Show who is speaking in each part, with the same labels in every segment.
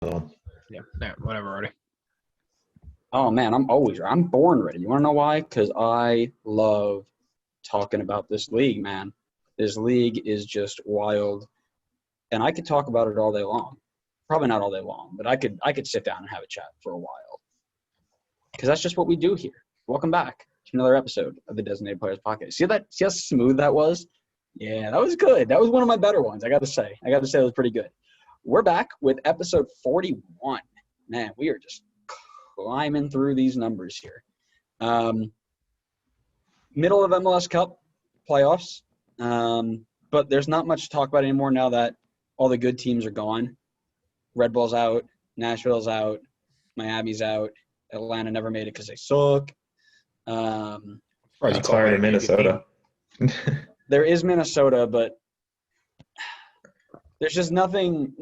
Speaker 1: Yeah, whatever, already.
Speaker 2: Oh, man, I'm born ready. You want to know why? Because I love talking about this league, man. This league is just wild, and I could talk about it all day long. Probably not all day long, but I could sit down and have a chat for a while because that's just what we do here. Welcome back to another episode of the Designated Players Podcast. See how smooth that was? Yeah, that was good. That was one of my better ones. I got to say it was pretty good. We're back with episode 41. Man, we are just climbing through these numbers here. Middle of MLS Cup playoffs, but there's not much to talk about anymore now that all the good teams are gone. Red Bull's out, Nashville's out, Miami's out, Atlanta never made it because they suck.
Speaker 3: That's hard in Minnesota.
Speaker 2: There is Minnesota, but there's just nothing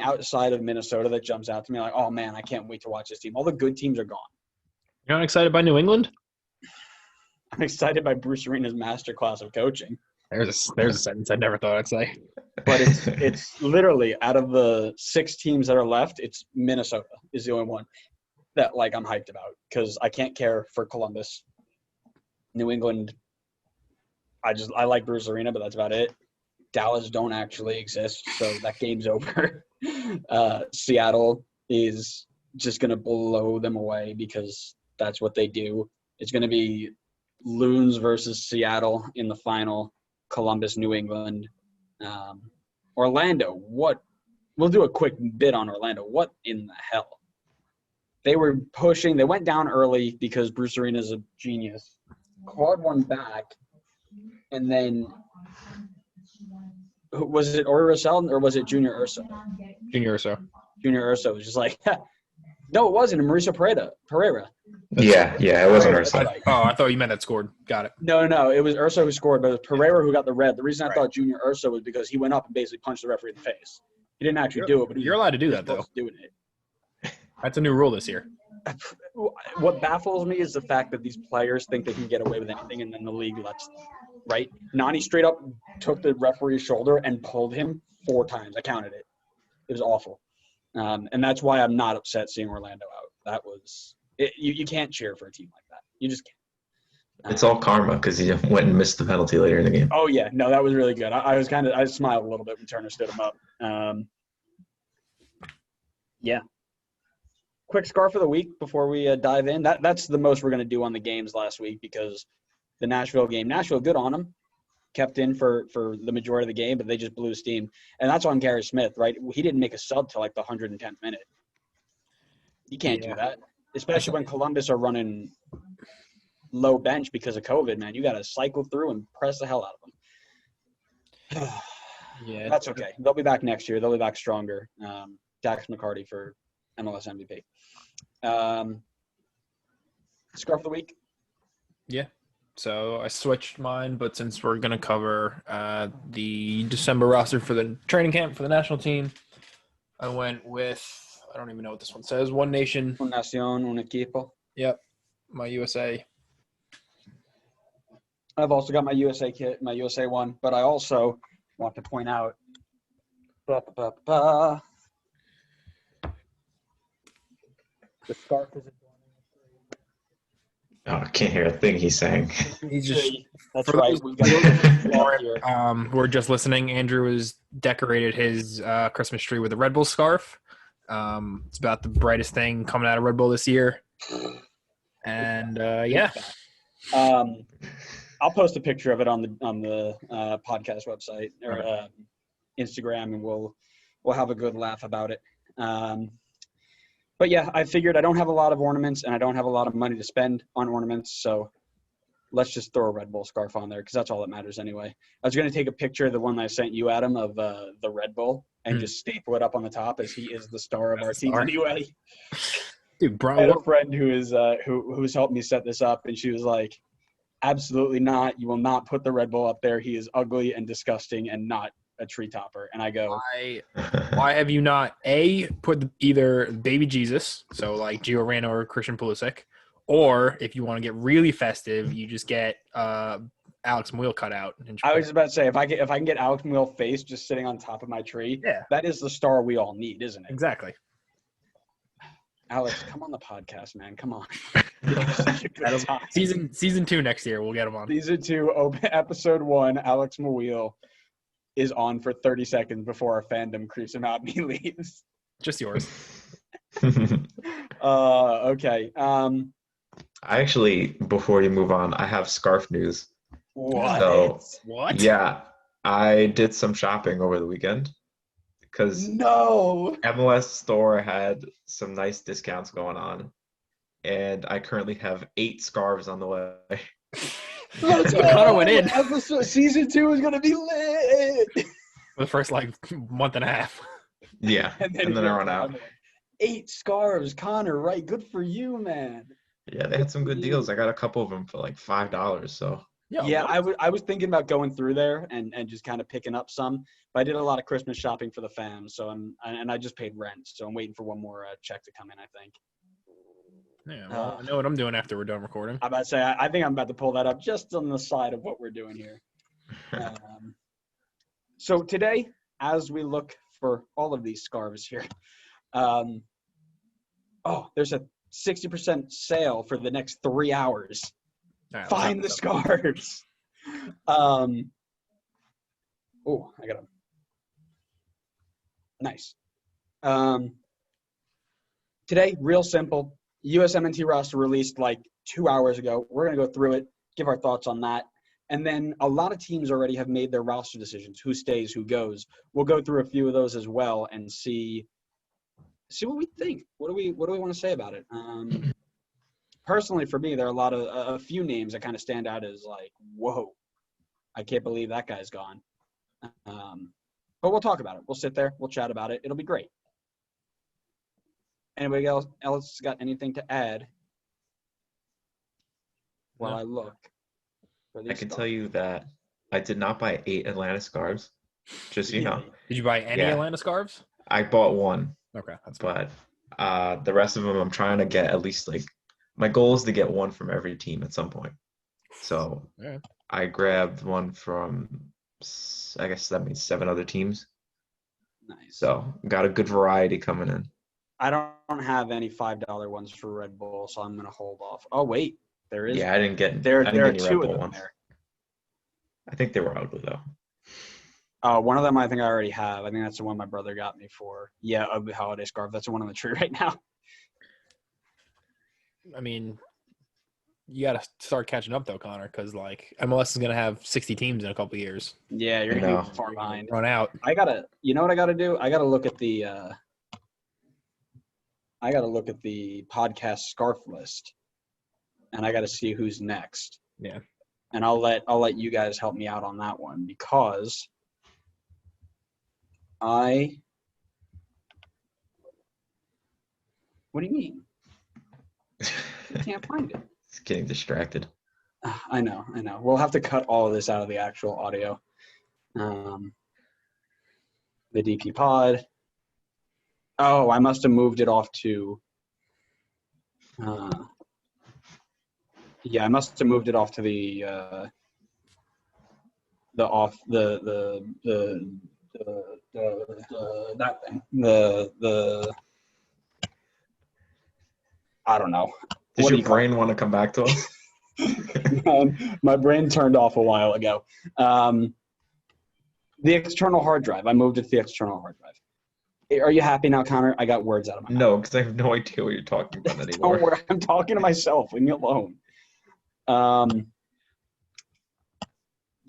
Speaker 2: outside of Minnesota that jumps out to me like, oh, man, I can't wait to watch this team. All the good teams are gone.
Speaker 1: You're not excited by New England?
Speaker 2: I'm excited by Bruce Arena's masterclass of coaching.
Speaker 1: There's a sentence I never thought I'd say.
Speaker 2: But it's literally out of the 6 teams that are left, it's Minnesota is the only one that, like, I'm hyped about because I can't care for Columbus. New England, I like Bruce Arena, but that's about it. Dallas don't actually exist, so that game's over. Seattle is just going to blow them away because that's what they do. It's going to be Loons versus Seattle in the final, Columbus, New England. Orlando, we'll do a quick bit on Orlando. What in the hell? They were pushing. They went down early because Bruce Arena's a genius. Clawed one back, and then was it Ori Russell or was it Junior Urso?
Speaker 1: Junior Urso.
Speaker 2: Junior Urso was just like, no, it wasn't. Mauricio Pereira.
Speaker 3: Yeah, it wasn't Urso.
Speaker 2: Right.
Speaker 1: Oh, I thought you meant that scored. Got it.
Speaker 2: No, it was Urso who scored, but it was Pereira who got the red. The reason I thought Junior Urso was because he went up and basically punched the referee in the face. He didn't actually do it, but
Speaker 1: you're allowed to do that, though.
Speaker 2: Doing it.
Speaker 1: That's a new rule this year.
Speaker 2: What baffles me is the fact that these players think they can get away with anything, and then the league lets them, right? Nani straight up took the referee's shoulder and pulled him 4 times. I counted it. It was awful. And that's why I'm not upset seeing Orlando out. That was you can't cheer for a team like that. You just can't.
Speaker 3: It's all karma because he went and missed the penalty later in the game.
Speaker 2: Oh, yeah. No, that was really good. I smiled a little bit when Turner stood him up. Yeah. Quick scarf of the week before we dive in. That's the most we're going to do on the games last week because the Nashville game, Nashville good on them, kept in for the majority of the game, but they just blew steam. And that's on Gary Smith, right? He didn't make a sub till like the 110th minute. You can't do that, especially when Columbus are running low bench because of COVID, man. You got to cycle through and press the hell out of them. Yeah, that's okay. They'll be back next year. They'll be back stronger. Dax McCarty for MLS MVP. Scarf of the week?
Speaker 1: Yeah. So I switched mine, but since we're going to cover the December roster for the training camp for the national team, I went with, I don't even know what this one says, One Nation.
Speaker 2: Un Nación, un equipo.
Speaker 1: Yep. My USA.
Speaker 2: I've also got my USA kit, my USA one, but I also want to point out the scarf is
Speaker 3: Oh, I can't hear a thing he's saying.
Speaker 1: He's just
Speaker 2: that's right. We've got
Speaker 1: we're just listening. Andrew has decorated his Christmas tree with a Red Bull scarf. It's about the brightest thing coming out of Red Bull this year. And yeah.
Speaker 2: I'll post a picture of it on the podcast website or Instagram, and we'll have a good laugh about it. But yeah, I figured I don't have a lot of ornaments and I don't have a lot of money to spend on ornaments, so let's just throw a Red Bull scarf on there because that's all that matters anyway. I was going to take a picture of the one that I sent you, Adam, of the Red Bull and just staple it up on the top as he is the star of our team anyway.
Speaker 1: Dude, bro,
Speaker 2: I had a friend who is who's helped me set this up, and she was like, absolutely not. You will not put the Red Bull up there. He is ugly and disgusting and not a tree topper. And I go,
Speaker 1: why have you not put either baby Jesus, so like Gio Reyna or Christian Pulisic, or if you want to get really festive, you just get Alex Muil cut out.
Speaker 2: I was about to say, if I can get Alex Muil face just sitting on top of my tree, that is the star we all need, isn't it?
Speaker 1: Exactly.
Speaker 2: Alex, come on the podcast, man. Come on. Such a good time.
Speaker 1: Season 2 next year. We'll get him on.
Speaker 2: Season 2, episode 1, Alex Mawil is on for 30 seconds before our fandom creeps him out and he leaves.
Speaker 1: Just yours.
Speaker 2: Okay.
Speaker 3: I actually, before you move on, I have scarf news.
Speaker 2: What?
Speaker 3: So,
Speaker 1: What?
Speaker 3: yeah, I did some shopping over the weekend because
Speaker 2: No.
Speaker 3: MLS store had some nice discounts going on, and I currently have 8 scarves on the way.
Speaker 2: Let's
Speaker 1: So Connor went in.
Speaker 2: Season 2 is gonna be lit.
Speaker 1: For the first month and a half.
Speaker 3: Yeah, and then I run out.
Speaker 2: 8 scarves, Connor. Right, good for you, man.
Speaker 3: Yeah, they had some good deals. I got a couple of them for like $5. So
Speaker 2: Yeah, I was thinking about going through there and just kind of picking up some, but I did a lot of Christmas shopping for the fam, so I just paid rent, so I'm waiting for one more check to come in, I think.
Speaker 1: Yeah, well, I know what I'm doing after we're done recording.
Speaker 2: I'm about to say I think I'm about to pull that up just on the side of what we're doing here. So today, as we look for all of these scarves here, there's a 60% sale for the next 3 hours.
Speaker 1: All right,
Speaker 2: Find the scarves. I got them. Nice. Today, real simple. USMNT roster released like 2 hours ago. We're going to go through it, give our thoughts on that. And then a lot of teams already have made their roster decisions, who stays, who goes. We'll go through a few of those as well and see what we think. What do we want to say about it? Personally, for me, there are a few names that kind of stand out as like, whoa, I can't believe that guy's gone. But we'll talk about it. We'll sit there. We'll chat about it. It'll be great. Anybody else got anything to add while I look for these
Speaker 3: I can tell you that I did not buy 8 Atlanta scarves. Just so you know.
Speaker 1: Did you buy any
Speaker 3: Yeah.
Speaker 1: Atlanta scarves?
Speaker 3: I bought one,
Speaker 1: Okay, that's fine.
Speaker 3: but the rest of them I'm trying to get at least like my goal is to get one from every team at some point. So
Speaker 1: Yeah.
Speaker 3: I grabbed one from, I guess that means 7 other teams.
Speaker 2: Nice.
Speaker 3: So got a good variety coming in.
Speaker 2: I don't have any $5 ones for Red Bull, so I'm going to hold off. Oh, wait. There is.
Speaker 3: Yeah, I didn't get
Speaker 2: There
Speaker 3: I didn't
Speaker 2: are
Speaker 3: get any
Speaker 2: 2
Speaker 3: Red
Speaker 2: of
Speaker 3: Bull
Speaker 2: them
Speaker 3: ones.
Speaker 2: there.
Speaker 3: I think they were ugly though.
Speaker 2: One of them I think I already have. I think that's the one my brother got me for. Yeah, ugly holiday scarf. That's the one on the tree right now.
Speaker 1: I mean, you got to start catching up though, Connor, because like MLS is gonna have 60 teams in a couple of years.
Speaker 2: Yeah, you're
Speaker 3: I
Speaker 2: going
Speaker 3: know.
Speaker 2: to be far behind.
Speaker 1: Run out.
Speaker 2: You know what I got to do? I got to look at the podcast scarf list, and I got to see who's next.
Speaker 1: Yeah.
Speaker 2: And I'll let you guys help me out on that one because what do you mean? You can't find it.
Speaker 3: It's getting distracted.
Speaker 2: I know. We'll have to cut all of this out of the actual audio. The DP pod. Oh, I must have moved it off to. I must have moved it off to the that thing. I don't know.
Speaker 3: Does
Speaker 2: What do
Speaker 3: your
Speaker 2: you call
Speaker 3: brain want to come back to us?
Speaker 2: My brain turned off a while ago. The external hard drive. I moved it to the external hard drive. Are you happy now, Connor? I got words out of my mouth.
Speaker 3: No, because I have no idea what you're talking about anymore.
Speaker 2: Don't worry. I'm talking to myself. Leave me alone.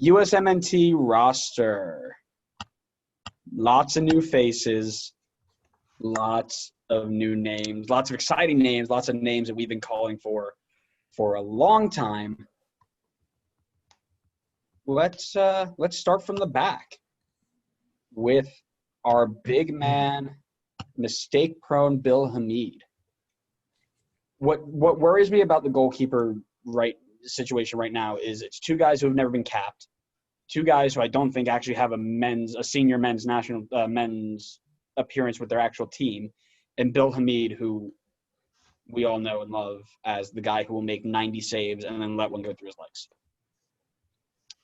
Speaker 2: USMNT roster. Lots of new faces. Lots of new names. Lots of exciting names. Lots of names that we've been calling for a long time. Let's start from the back with our big man, mistake-prone Bill Hamid. What worries me about the goalkeeper situation right now is it's 2 guys who have never been capped, 2 guys who I don't think actually have a senior men's national men's appearance with their actual team, and Bill Hamid, who we all know and love as the guy who will make 90 saves and then let one go through his legs.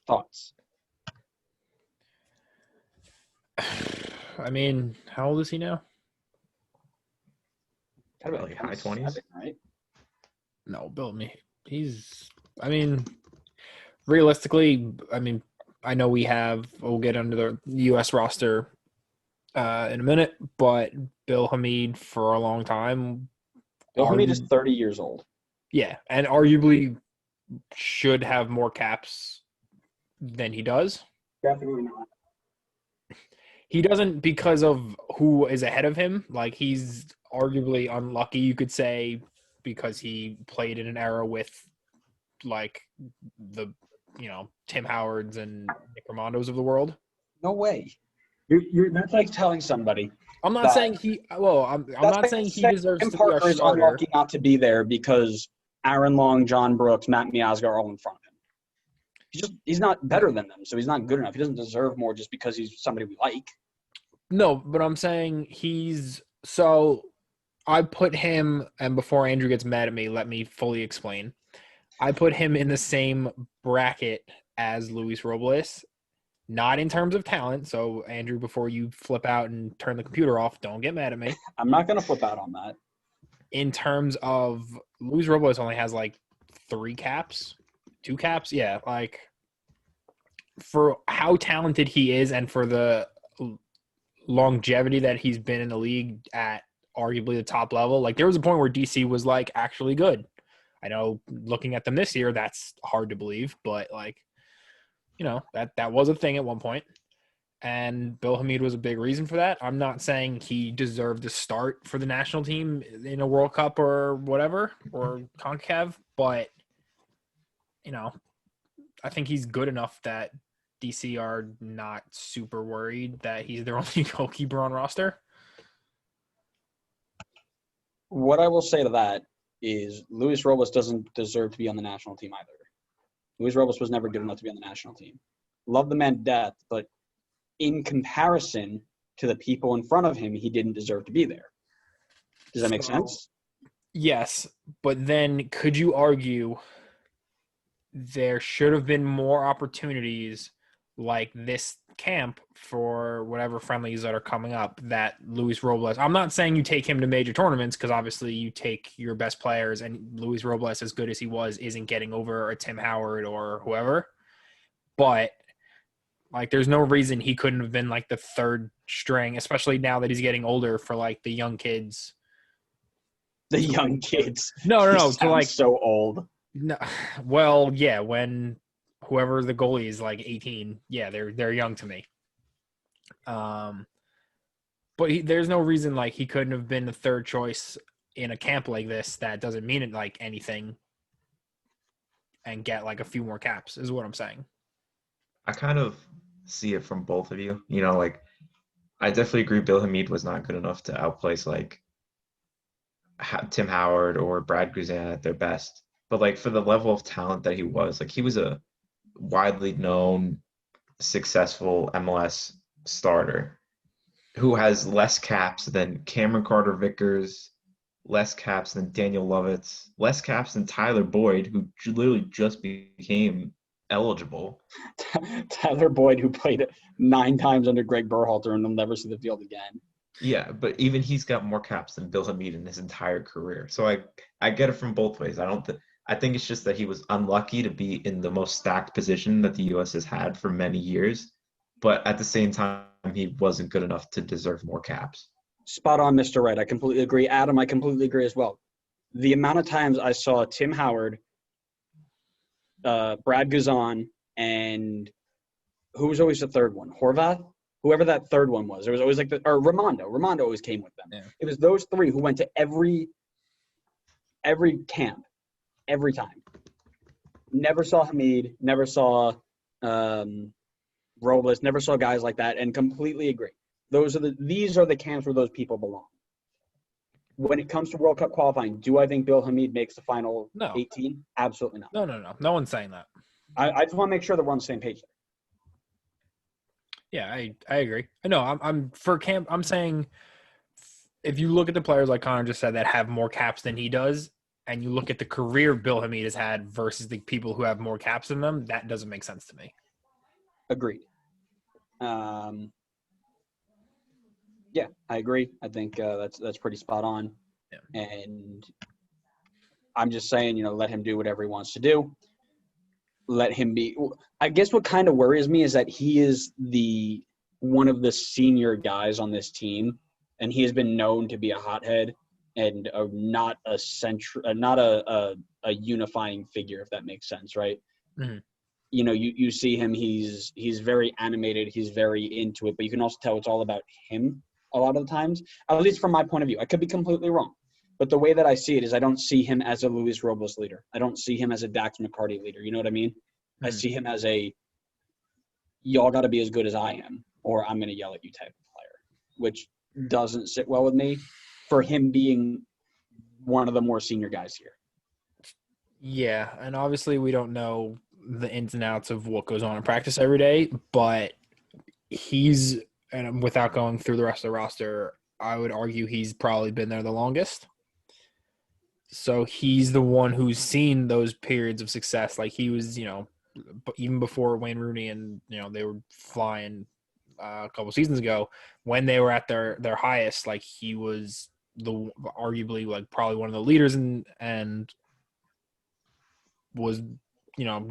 Speaker 2: Thoughts?
Speaker 1: I mean, how old is he now?
Speaker 2: Gotta be
Speaker 3: Like high 20s?
Speaker 2: 27, right?
Speaker 1: No, Bill me. I mean, realistically, I mean, I know we'll get under the U.S. roster in a minute, but Bill Hamid for a long time,
Speaker 2: Bill Hamid is 30 years old.
Speaker 1: yeah, and arguably should have more caps than he does.
Speaker 2: Definitely not.
Speaker 1: He doesn't because of who is ahead of him. Like, he's arguably unlucky, you could say, because he played in an era with like the Tim Howards and Nick Ramondos of the world.
Speaker 2: No way. That's like telling somebody.
Speaker 1: I'm not saying he. Well, I'm not saying he deserves to be our
Speaker 2: Parker is
Speaker 1: starter.
Speaker 2: unlucky not to be there because Aaron Long, John Brooks, Matt Miazga are all in front of him. He's not better than them, so he's not good enough. He doesn't deserve more just because he's somebody we like.
Speaker 1: No, but I'm saying so. I put him, and before Andrew gets mad at me, let me fully explain. I put him in the same bracket as Luis Robles, not in terms of talent. So, Andrew, before you flip out and turn the computer off, don't get mad at me.
Speaker 2: I'm not going to flip out on that.
Speaker 1: In terms of Luis Robles only has like 2 caps. Yeah. Like, for how talented he is and for the longevity that he's been in the league at arguably the top level, like there was a point where DC was like actually good. I know looking at them this year, that's hard to believe, but like, that was a thing at one point. And Bill Hamid was a big reason for that. I'm not saying he deserved to start for the national team in a World Cup or whatever, or CONCACAF, but, I think he's good enough that DC are not super worried that he's their only goalkeeper on roster.
Speaker 2: What I will say to that is Luis Robles doesn't deserve to be on the national team either. Luis Robles was never good enough to be on the national team. Love the man to death, but in comparison to the people in front of him, he didn't deserve to be there. Does that make sense?
Speaker 1: Yes, but then could you argue there should have been more opportunities like this camp for whatever friendlies that are coming up that Luis Robles, I'm not saying you take him to major tournaments because obviously you take your best players, and Luis Robles, as good as he was, isn't getting over a Tim Howard or whoever, but like there's no reason he couldn't have been like the third string, especially now that he's getting older, for like the young kids.
Speaker 2: The young kids.
Speaker 1: No.
Speaker 2: So like so old.
Speaker 1: No, well, yeah, when whoever the goalie is like 18, yeah, they're young to me. But there's no reason like he couldn't have been the third choice in a camp like this. That doesn't mean it like anything, and get like a few more caps is what I'm saying.
Speaker 3: I kind of see it from both of you. Like I definitely agree Bill Hamid was not good enough to outplace like Tim Howard or Brad Guzan at their best. But like for the level of talent that he was, like he was a widely known, successful MLS starter who has less caps than Cameron Carter-Vickers, less caps than Daniel Lovitz, less caps than Tyler Boyd, who literally just became eligible.
Speaker 2: Tyler Boyd, who played 9 times under Greg Berhalter and will never see the field again.
Speaker 3: Yeah, but even he's got more caps than Bill Hamid in his entire career. So I get it from both ways. I think it's just that he was unlucky to be in the most stacked position that the U.S. has had for many years. But at the same time, he wasn't good enough to deserve more caps.
Speaker 2: Spot on, Mr. Wright. I completely agree. Adam, I completely agree as well. The amount of times I saw Tim Howard, Brad Guzan, and who was always the third one? Horvath? Whoever that third one was. There was always like Ramondo. Ramondo always came with them.
Speaker 1: Yeah.
Speaker 2: It was those 3 who went to every camp, every time. Never saw Hamid, never saw Robles, never saw guys like that, and completely agree. These are the camps where those people belong. When it comes to World Cup qualifying, do I think Bill Hamid makes the final 18? Absolutely not.
Speaker 1: No. No one's saying that.
Speaker 2: I just want to make sure that we're on the same page there.
Speaker 1: Yeah, I agree. No, I'm for camp. I'm saying if you look at the players like Connor just said that have more caps than he does, and you look at the career Bill Hamid has had versus the people who have more caps than them, that doesn't make sense to me.
Speaker 2: Agreed. Yeah, I agree. I think that's pretty spot on. And I'm just saying, let him do whatever he wants to do. Let him be. I guess what kind of worries me is that he is one of the senior guys on this team, and he has been known to be a hothead and not a unifying figure, if that makes sense, right?
Speaker 1: Mm-hmm.
Speaker 2: You see him, he's very animated, he's very into it, but you can also tell it's all about him a lot of the times, at least from my point of view. I could be completely wrong, but the way that I see it is I don't see him as a Luis Robles leader. I don't see him as a Dax McCarty leader. You know what I mean? Mm-hmm. I see him as y'all got to be as good as I am, or I'm going to yell at you type of player, which doesn't sit well with me for him being one of the more senior guys here.
Speaker 1: Yeah, and obviously we don't know the ins and outs of what goes on in practice every day, but and without going through the rest of the roster, I would argue he's probably been there the longest. So he's the one who's seen those periods of success. Like he was, even before Wayne Rooney and, they were flying a couple seasons ago, when they were at their highest, like he was arguably like probably one of the leaders and was,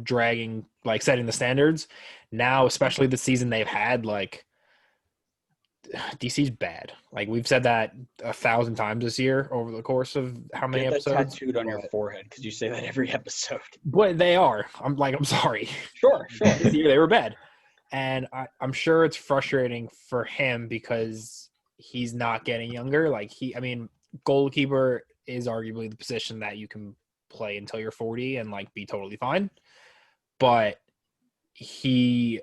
Speaker 1: dragging, like setting the standards. Now, especially the season they've had, like DC's bad. Like we've said that 1,000 times this year over the course of how many episodes?
Speaker 2: Get that tattooed on your forehead because you say that every episode.
Speaker 1: But they are. I'm sorry.
Speaker 2: Sure.
Speaker 1: This year they were bad. And I'm sure it's frustrating for him because he's not getting younger. Like goalkeeper is arguably the position that you can play until you're 40 and like be totally fine. But his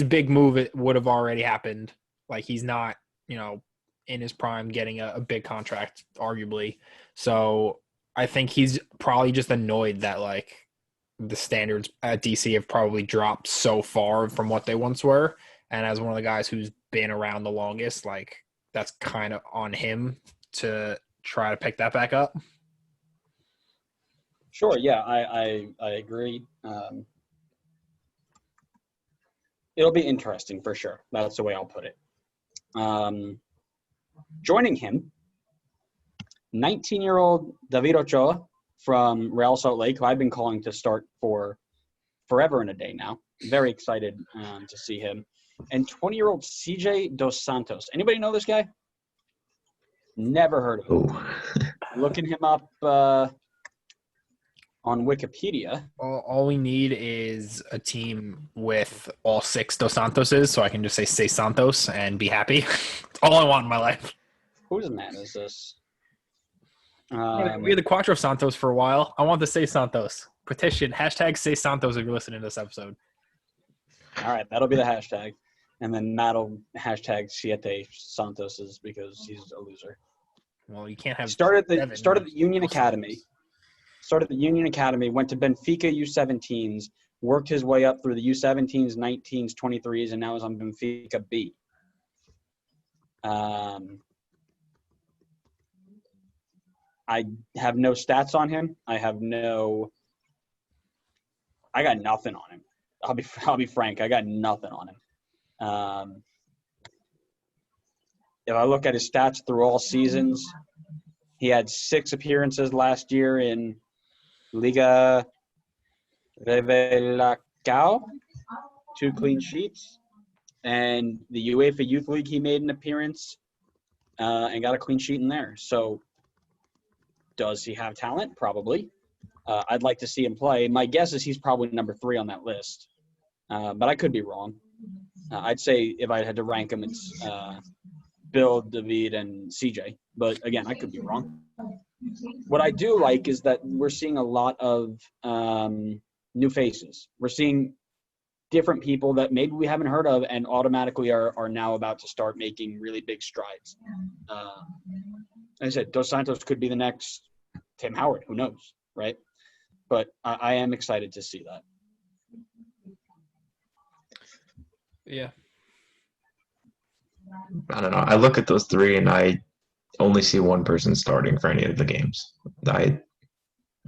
Speaker 1: big move would have already happened. Like he's not, in his prime getting a big contract, arguably. So I think he's probably just annoyed that like the standards at DC have probably dropped so far from what they once were. And as one of the guys who's been around the longest, like that's kind of on him to try to pick that back up.
Speaker 2: Sure. Yeah, I agree. It'll be interesting for sure. That's the way I'll put it. Joining him, 19-year-old David Ochoa from Real Salt Lake, who I've been calling to start for forever and a day now. Very excited to see him. And 20-year-old CJ Dos Santos. Anybody know this guy? Never heard of him. Looking him up on Wikipedia.
Speaker 1: All we need is a team with all 6 Dos Santoses, so I can just say Santos and be happy. It's all I want in my life.
Speaker 2: Whose man is this?
Speaker 1: We had the Quattro Santos for a while. I want to say Santos. Petition, #say Santos if you're listening to this episode.
Speaker 2: All right, that'll be the hashtag. And then Matt will #Siete Santoses because he's a loser.
Speaker 1: Well, you can't have
Speaker 2: started the Union Academy. Started the Union Academy, went to Benfica U17s, worked his way up through the U17s, 19s, 23s, and now is on Benfica B. I have no stats on him. I got nothing on him. I'll be frank. I got nothing on him. If I look at his stats through all seasons, he had 6 appearances last year in Liga Revelação, 2 clean sheets. And the UEFA Youth League, he made an appearance and got a clean sheet in there. So does he have talent? Probably. I'd like to see him play. My guess is he's probably number 3 on that list. But I could be wrong. I'd say if I had to rank him, it's Bill, David, and CJ. But again, I could be wrong. What I do like is that we're seeing a lot of new faces. We're seeing different people that maybe we haven't heard of and automatically are now about to start making really big strides. Like I said, Dos Santos could be the next Tim Howard. Who knows, right? But I am excited to see that.
Speaker 1: Yeah.
Speaker 3: I don't know. I look at those 3 and I only see one person starting for any of the games. I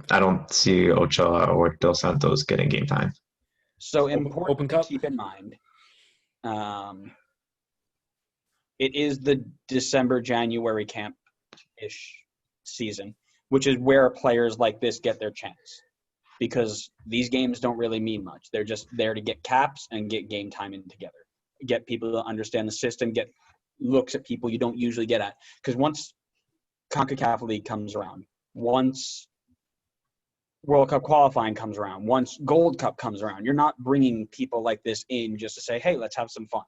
Speaker 3: don't see Ochoa or Dos Santos getting game time.
Speaker 2: So important to keep in mind, it is the December-January camp-ish season, which is where players like this get their chance. Because these games don't really mean much. They're just there to get caps and get game time in together. Get people to understand the system, get looks at people you don't usually get at. Because once CONCACAF League comes around, once World Cup qualifying comes around, once Gold Cup comes around, you're not bringing people like this in just to say, hey, let's have some fun.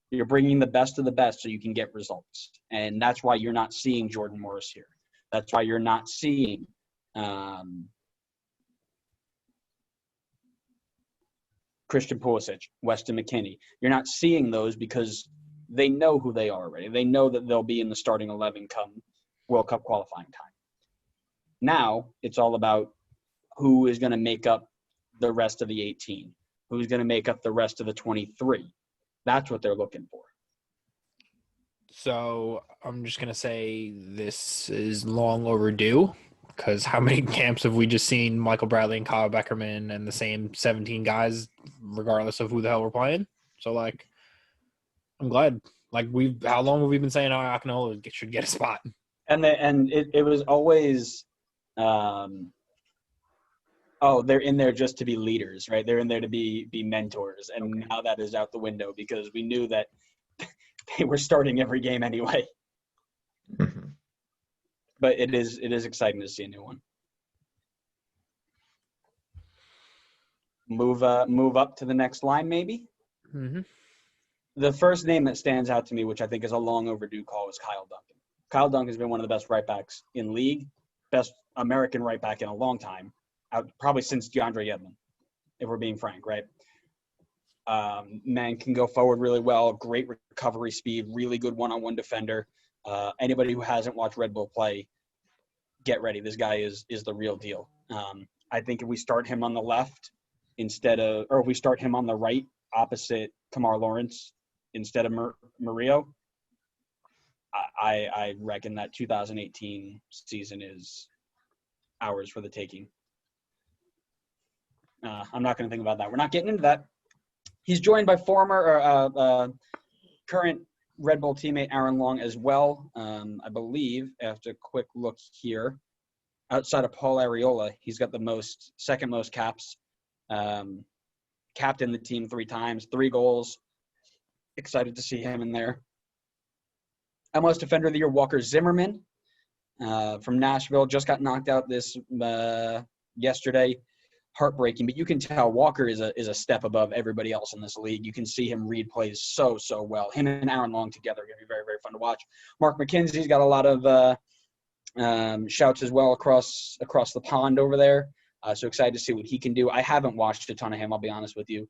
Speaker 2: You're bringing the best of the best so you can get results. And that's why you're not seeing Jordan Morris here. That's why you're not seeing Christian Pulisic, Weston McKennie. You're not seeing those because they know who they are already. They know that they'll be in the starting 11 come World Cup qualifying time. Now it's all about who is going to make up the rest of the 18, who's going to make up the rest of the 23. That's what they're looking for.
Speaker 1: So I'm just going to say this is long overdue because how many camps have we just seen Michael Bradley and Kyle Beckerman and the same 17 guys, regardless of who the hell we're playing? So, like, I'm glad. Like, how long have we been saying Akinola should get a spot?
Speaker 2: And it was always, they're in there just to be leaders, right? They're in there to be mentors. And now that is out the window because we knew that they were starting every game anyway.
Speaker 3: Mhm.
Speaker 2: But it is exciting to see a new one. Move up to the next line, maybe.
Speaker 1: Mm-hmm.
Speaker 2: The first name that stands out to me, which I think is a long overdue call, is Kyle Duncan. Kyle Duncan has been one of the best right backs in league, best American right back in a long time, probably since DeAndre Yedlin, if we're being frank, right? Man can go forward really well, great recovery speed, really good one-on-one defender. Anybody who hasn't watched Red Bull play, get ready. This guy is the real deal. I think if we start him on the left or if we start him on the right opposite Kamar Lawrence instead of Murillo, I reckon that 2018 season is ours for the taking. I'm not going to think about that. We're not getting into that. He's joined by current Red Bull teammate Aaron Long as well. I believe, after a quick look here, outside of Paul Arriola, he's got the second most caps. Captained the team 3 times, 3 goals. Excited to see him in there. MLS Defender of the Year, Walker Zimmerman from Nashville. Just got knocked out yesterday. Heartbreaking, but you can tell Walker is a step above everybody else in this league. You can see him read plays so well. Him and Aaron Long together are going to be very, very fun to watch. Mark McKenzie's got a lot of shouts as well across the pond over there. So excited to see what he can do. I haven't watched a ton of him, I'll be honest with you,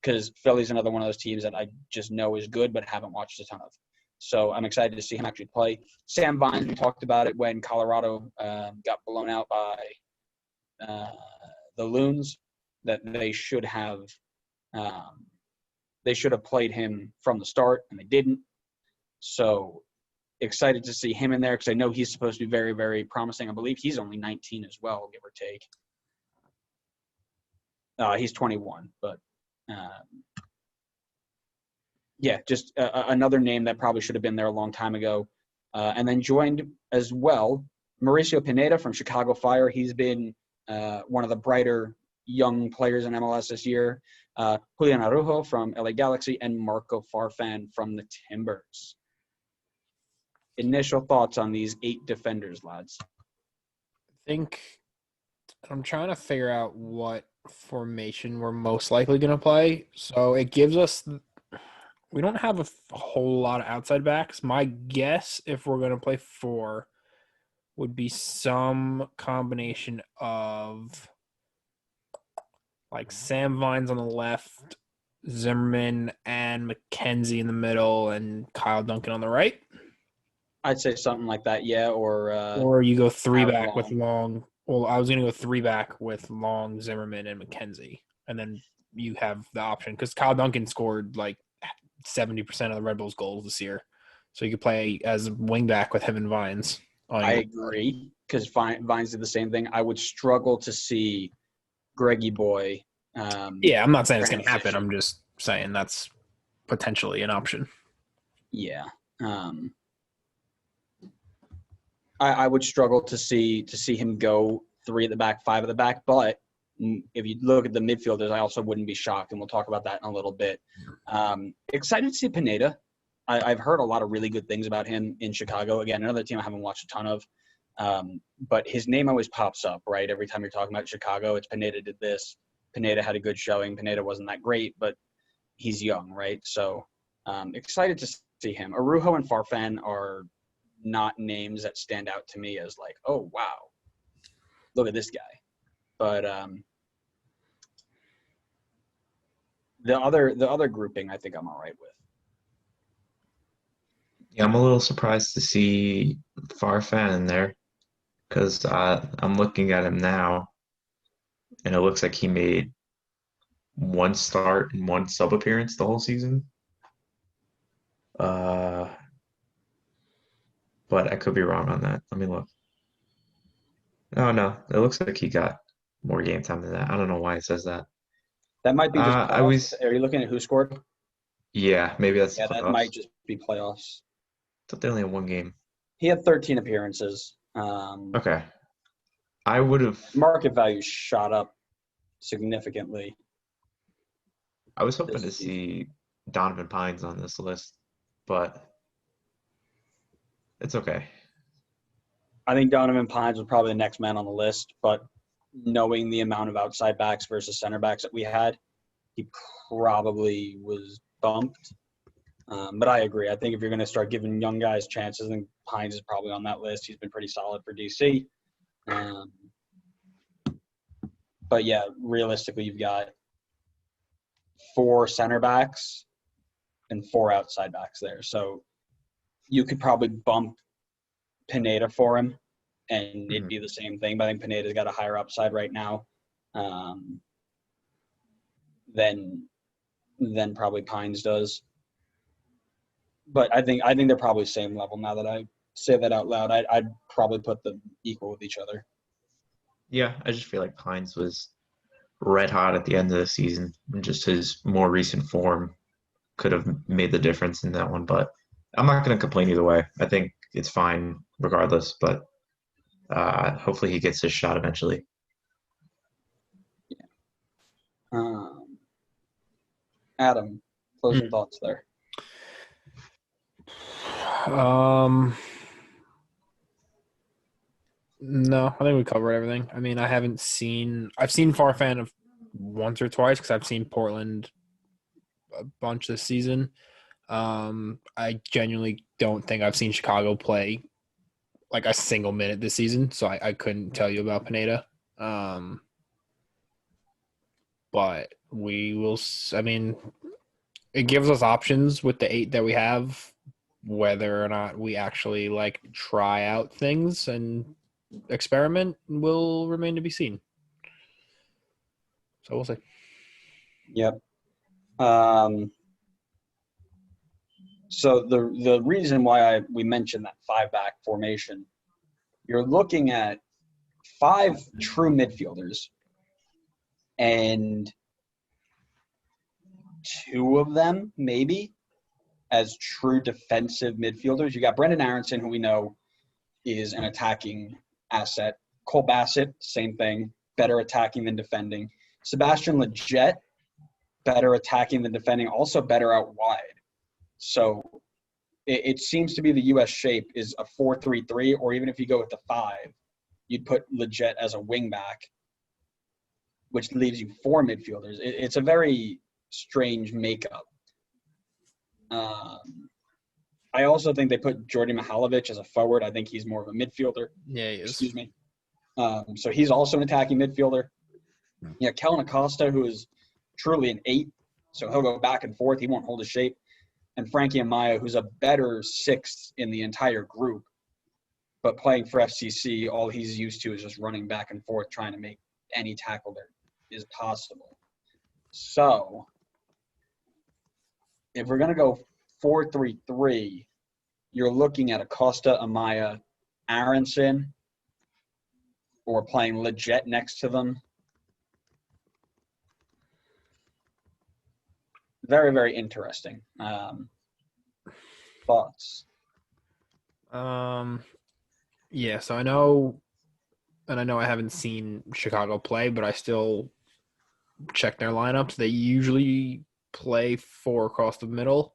Speaker 2: because Philly's another one of those teams that I just know is good but haven't watched a ton of. So I'm excited to see him actually play. Sam Vines, we talked about it when Colorado got blown out by the Loons, that they should have played him from the start, and they didn't. So excited to see him in there because I know he's supposed to be very, very promising. I believe he's only 19 as well, give or take. He's 21, but just another name that probably should have been there a long time ago. And then joined as well, Mauricio Pineda from Chicago Fire. He's been one of the brighter young players in MLS this year. Julian Araujo from LA Galaxy and Marco Farfan from the Timbers. Initial thoughts on these 8 defenders, lads?
Speaker 1: I think I'm trying to figure out what formation we're most likely going to play. So it gives us – we don't have a whole lot of outside backs. My guess, if we're going to play 4, would be some combination of like Sam Vines on the left, Zimmerman and McKenzie in the middle, and Kyle Duncan on the right.
Speaker 2: I'd say something like that, yeah.
Speaker 1: Or you go 3
Speaker 2: Aaron
Speaker 1: back with Long. Well, I was going to go 3 back with Long, Zimmerman, and McKenzie. And then you have the option because Kyle Duncan scored like 70% of the Red Bulls goals this year. So you could play as wing back with him and Vines.
Speaker 2: I agree because Vines did the same thing. I would struggle to see Greggy Boy.
Speaker 1: Yeah, I'm not saying it's going to happen. I'm just saying that's potentially an option.
Speaker 2: Yeah. I would struggle to see him go 3 at the back, 5 at the back. But if you look at the midfielders, I also wouldn't be shocked, and we'll talk about that in a little bit. Excited to see Pineda. I've heard a lot of really good things about him in Chicago. Again, another team I haven't watched a ton of. But his name always pops up, right? Every time you're talking about Chicago, it's Pineda did this. Pineda had a good showing. Pineda wasn't that great, but he's young, right? So excited to see him. Arujo and Farfan are not names that stand out to me as like, oh, wow, look at this guy. But the other grouping, I think I'm all right with.
Speaker 3: Yeah, I'm a little surprised to see Farfan in there because I'm looking at him now, and it looks like he made one start and one sub appearance the whole season. Uh, but I could be wrong on that. Let me look. Oh no, it looks like he got more game time than that. I don't know why it says that.
Speaker 2: That might be just
Speaker 3: I
Speaker 2: playoffs.
Speaker 3: was,
Speaker 2: Are you looking at who scored?
Speaker 3: yeah, maybe that's the
Speaker 2: Yeah, that might
Speaker 3: playoffs.
Speaker 2: just be playoffs.
Speaker 3: Thought they only had one game.
Speaker 2: He had 13 appearances.
Speaker 3: Okay, I would have.
Speaker 2: Market value shot up significantly
Speaker 3: I was hoping
Speaker 2: this
Speaker 3: to
Speaker 2: season.
Speaker 3: see Donovan Pines on this list, but it's okay.
Speaker 2: I think Donovan Pines was probably the next man on the list, but knowing the amount of outside backs versus center backs that we had, he probably was bumped. But I agree. I think if you're going to start giving young guys chances, I think Pines is probably on that list. He's been pretty solid for DC. But yeah, realistically, you've got 4 center backs and 4 outside backs there. So you could probably bump Pineda for him, and it'd be the same thing. But I think Pineda's got a higher upside right now than probably Pines does. But I think they're probably same level now that I say that out loud. I'd probably put them equal with each other.
Speaker 3: Yeah, I just feel like Pines was red hot at the end of the season, and just his more recent form could have made the difference in that one. But I'm not going to complain either way. I think it's fine regardless. But hopefully he gets his shot eventually.
Speaker 2: Adam, closing thoughts there.
Speaker 1: No, I think we covered everything. I mean, I've seen Farfan once or twice because I've seen Portland a bunch this season. I genuinely don't think I've seen Chicago play like a single minute this season, so I couldn't tell you about Pineda. But we will. I mean, it gives us options with the 8 that we have, whether or not we actually like try out things and experiment will remain to be seen. So we'll see.
Speaker 2: Yep. So the reason why we mentioned that 5-back formation, you're looking at 5 true midfielders, and 2 of them maybe as true defensive midfielders. You got Brendan Aronson, who we know is an attacking asset. Cole Bassett, same thing, better attacking than defending. Sebastian Lletget, better attacking than defending, also better out wide. So it seems to be the U.S. shape is a 4-3-3, or even if you go with the 5, you'd put Lletget as a wing back, which leaves you 4 midfielders. It's a very strange makeup. I also think they put Jordi Mihalovic as a forward. I think he's more of a midfielder.
Speaker 1: Yeah, he is.
Speaker 2: Excuse me. So he's also an attacking midfielder. Yeah, Kellen Acosta, who is truly an 8, so he'll go back and forth. He won't hold his shape. And Frankie Amaya, who's a better 6th in the entire group, but playing for FCC, all he's used to is just running back and forth, trying to make any tackle there is possible. So if we're going to go 4-3-3, you're looking at Acosta, Amaya, Aronson, or playing Lletget next to them. Very, very interesting. Thoughts?
Speaker 1: Yeah, so I know, and I know I haven't seen Chicago play, but I still check their lineups. They usually play four across the middle.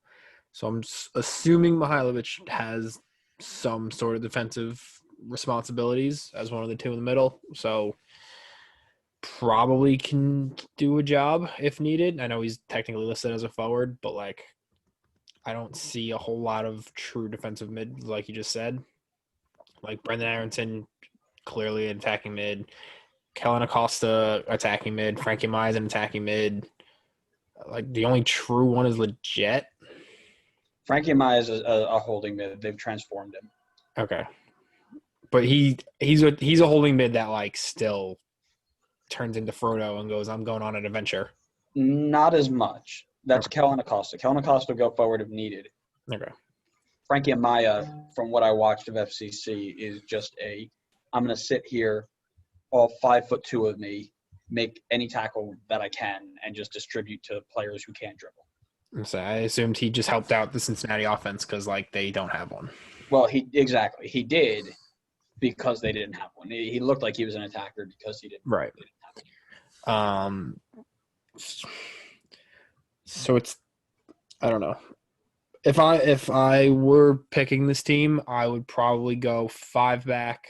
Speaker 1: So I'm assuming Mihailovic has some sort of defensive responsibilities as one of the two in the middle. So probably can do a job if needed. I know he's technically listed as a forward, but like I don't see a whole lot of true defensive mid, like you just said. Like Brendan Aronson, clearly an attacking mid. Kellen Acosta, attacking mid. Frankie Mize, attacking mid. Like the only true one is legit.
Speaker 2: Frankie Amaya is a holding mid. They've transformed him.
Speaker 1: Okay, but he's a holding mid that like still turns into Frodo and goes, "I'm going on an adventure."
Speaker 2: Not as much. That's
Speaker 1: Okay.
Speaker 2: Kellen Acosta. Kellen Acosta will go forward if needed.
Speaker 1: Okay.
Speaker 2: Frankie Amaya, from what I watched of FCC, is just I'm going to sit here, all 5'2" of me, make any tackle that I can, and just distribute to players who can't dribble.
Speaker 1: So I assumed he just helped out the Cincinnati offense because like they don't have one.
Speaker 2: Well, he did because they didn't have one. He looked like he was an attacker because he didn't.
Speaker 1: Right.
Speaker 2: They didn't have
Speaker 1: Um. So it's I don't know. If I were picking this team, I would probably go five back,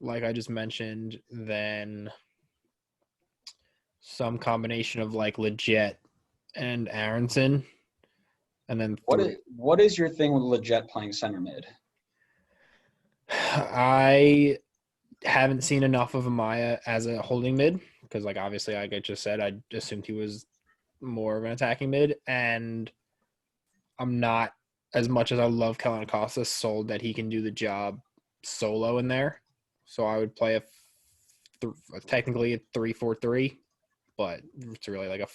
Speaker 1: like I just mentioned, then some combination of like legit and Aronson, and then
Speaker 2: What is your thing with Leggett playing center mid?
Speaker 1: I haven't seen enough of Amaya as a holding mid because, like, obviously, like I just said, I assumed he was more of an attacking mid, and I'm not as much as I love Kellen Acosta sold that he can do the job solo in there. So I would play technically a 3-4-3, but it's really like a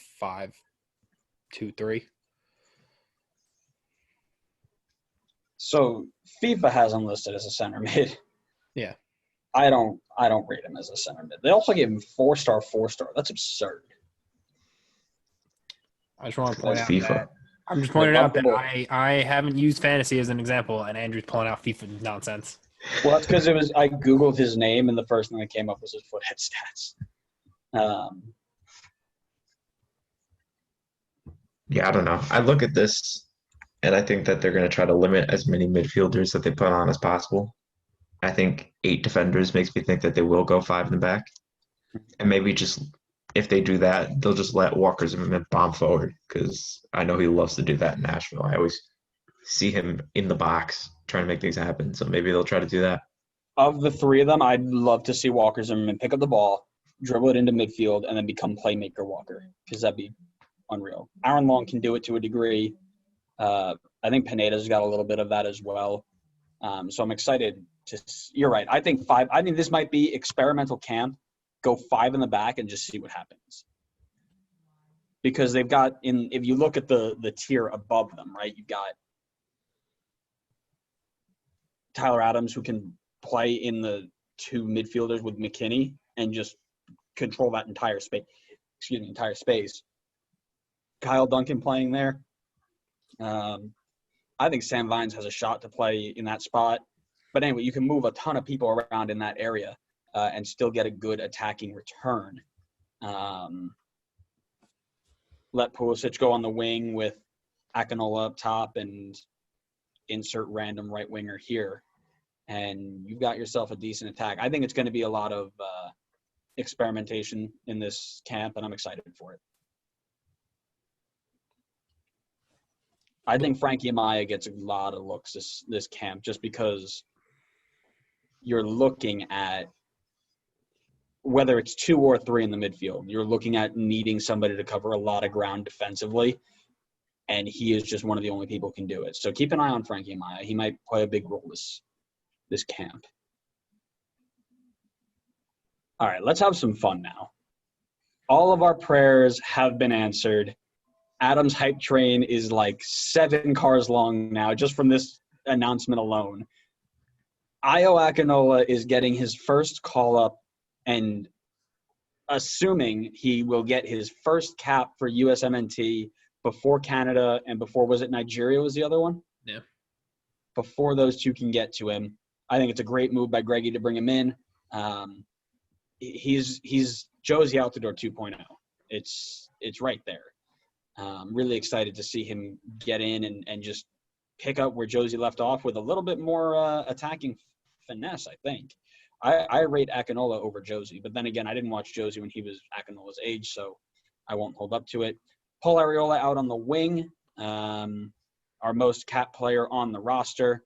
Speaker 1: 5-2-3.
Speaker 2: So FIFA has him listed as a center mid.
Speaker 1: Yeah.
Speaker 2: I don't rate him as a center mid. They also gave him 4-star, 4-star. That's absurd.
Speaker 1: I just want to point
Speaker 3: That's
Speaker 1: out
Speaker 3: FIFA.
Speaker 1: that I'm just pointing out that
Speaker 2: Remarkable.
Speaker 1: I haven't used fantasy as an example, and Andrew's pulling out FIFA nonsense.
Speaker 2: Well, that's because I Googled his name, and the first thing that came up was his foothead stats.
Speaker 3: Yeah, I don't know. I look at this and I think that they're going to try to limit as many midfielders that they put on as possible. I think 8 defenders makes me think that they will go 5 in the back. And maybe just if they do that, they'll just let Walker Zimmerman bomb forward because I know he loves to do that in Nashville. I always see him in the box trying to make things happen. So maybe they'll try to do that.
Speaker 2: Of the three of them, I'd love to see Walker Zimmerman pick up the ball, dribble it into midfield, and then become playmaker Walker because that'd be unreal. Aaron Long can do it to a degree. I think Pineda's got a little bit of that as well. So I'm excited to – you're right. I think 5 – I think this might be experimental camp. Go 5 in the back and just see what happens. Because they've got – if you look at the tier above them, right, you've got Tyler Adams who can play in the 2 midfielders with McKinney and just control that entire space. Kyle Duncan playing there. I think Sam Vines has a shot to play in that spot. But anyway, you can move a ton of people around in that area and still get a good attacking return. Let Pulisic go on the wing with Akinola up top and insert random right winger here. And you've got yourself a decent attack. I think it's going to be a lot of experimentation in this camp, and I'm excited for it. I think Frankie Amaya gets a lot of looks this camp just because you're looking at whether it's 2 or 3 in the midfield. You're looking at needing somebody to cover a lot of ground defensively, and he is just one of the only people who can do it. So keep an eye on Frankie Amaya. He might play a big role this camp. All right, let's have some fun now. All of our prayers have been answered. Adam's hype train is like 7 cars long now, just from this announcement alone. Ayo Akinola is getting his first call-up and assuming he will get his first cap for USMNT before Canada and before, was it Nigeria was the other one?
Speaker 1: Yeah.
Speaker 2: Before those two can get to him. I think it's a great move by Greggy to bring him in. He's Josie Altidore 2.0. It's right there. Really excited to see him get in and just pick up where Josie left off with a little bit more attacking finesse, I think. I rate Akinola over Josie, but then again, I didn't watch Josie when he was Akinola's age, so I won't hold up to it. Paul Arriola out on the wing, our most capped player on the roster.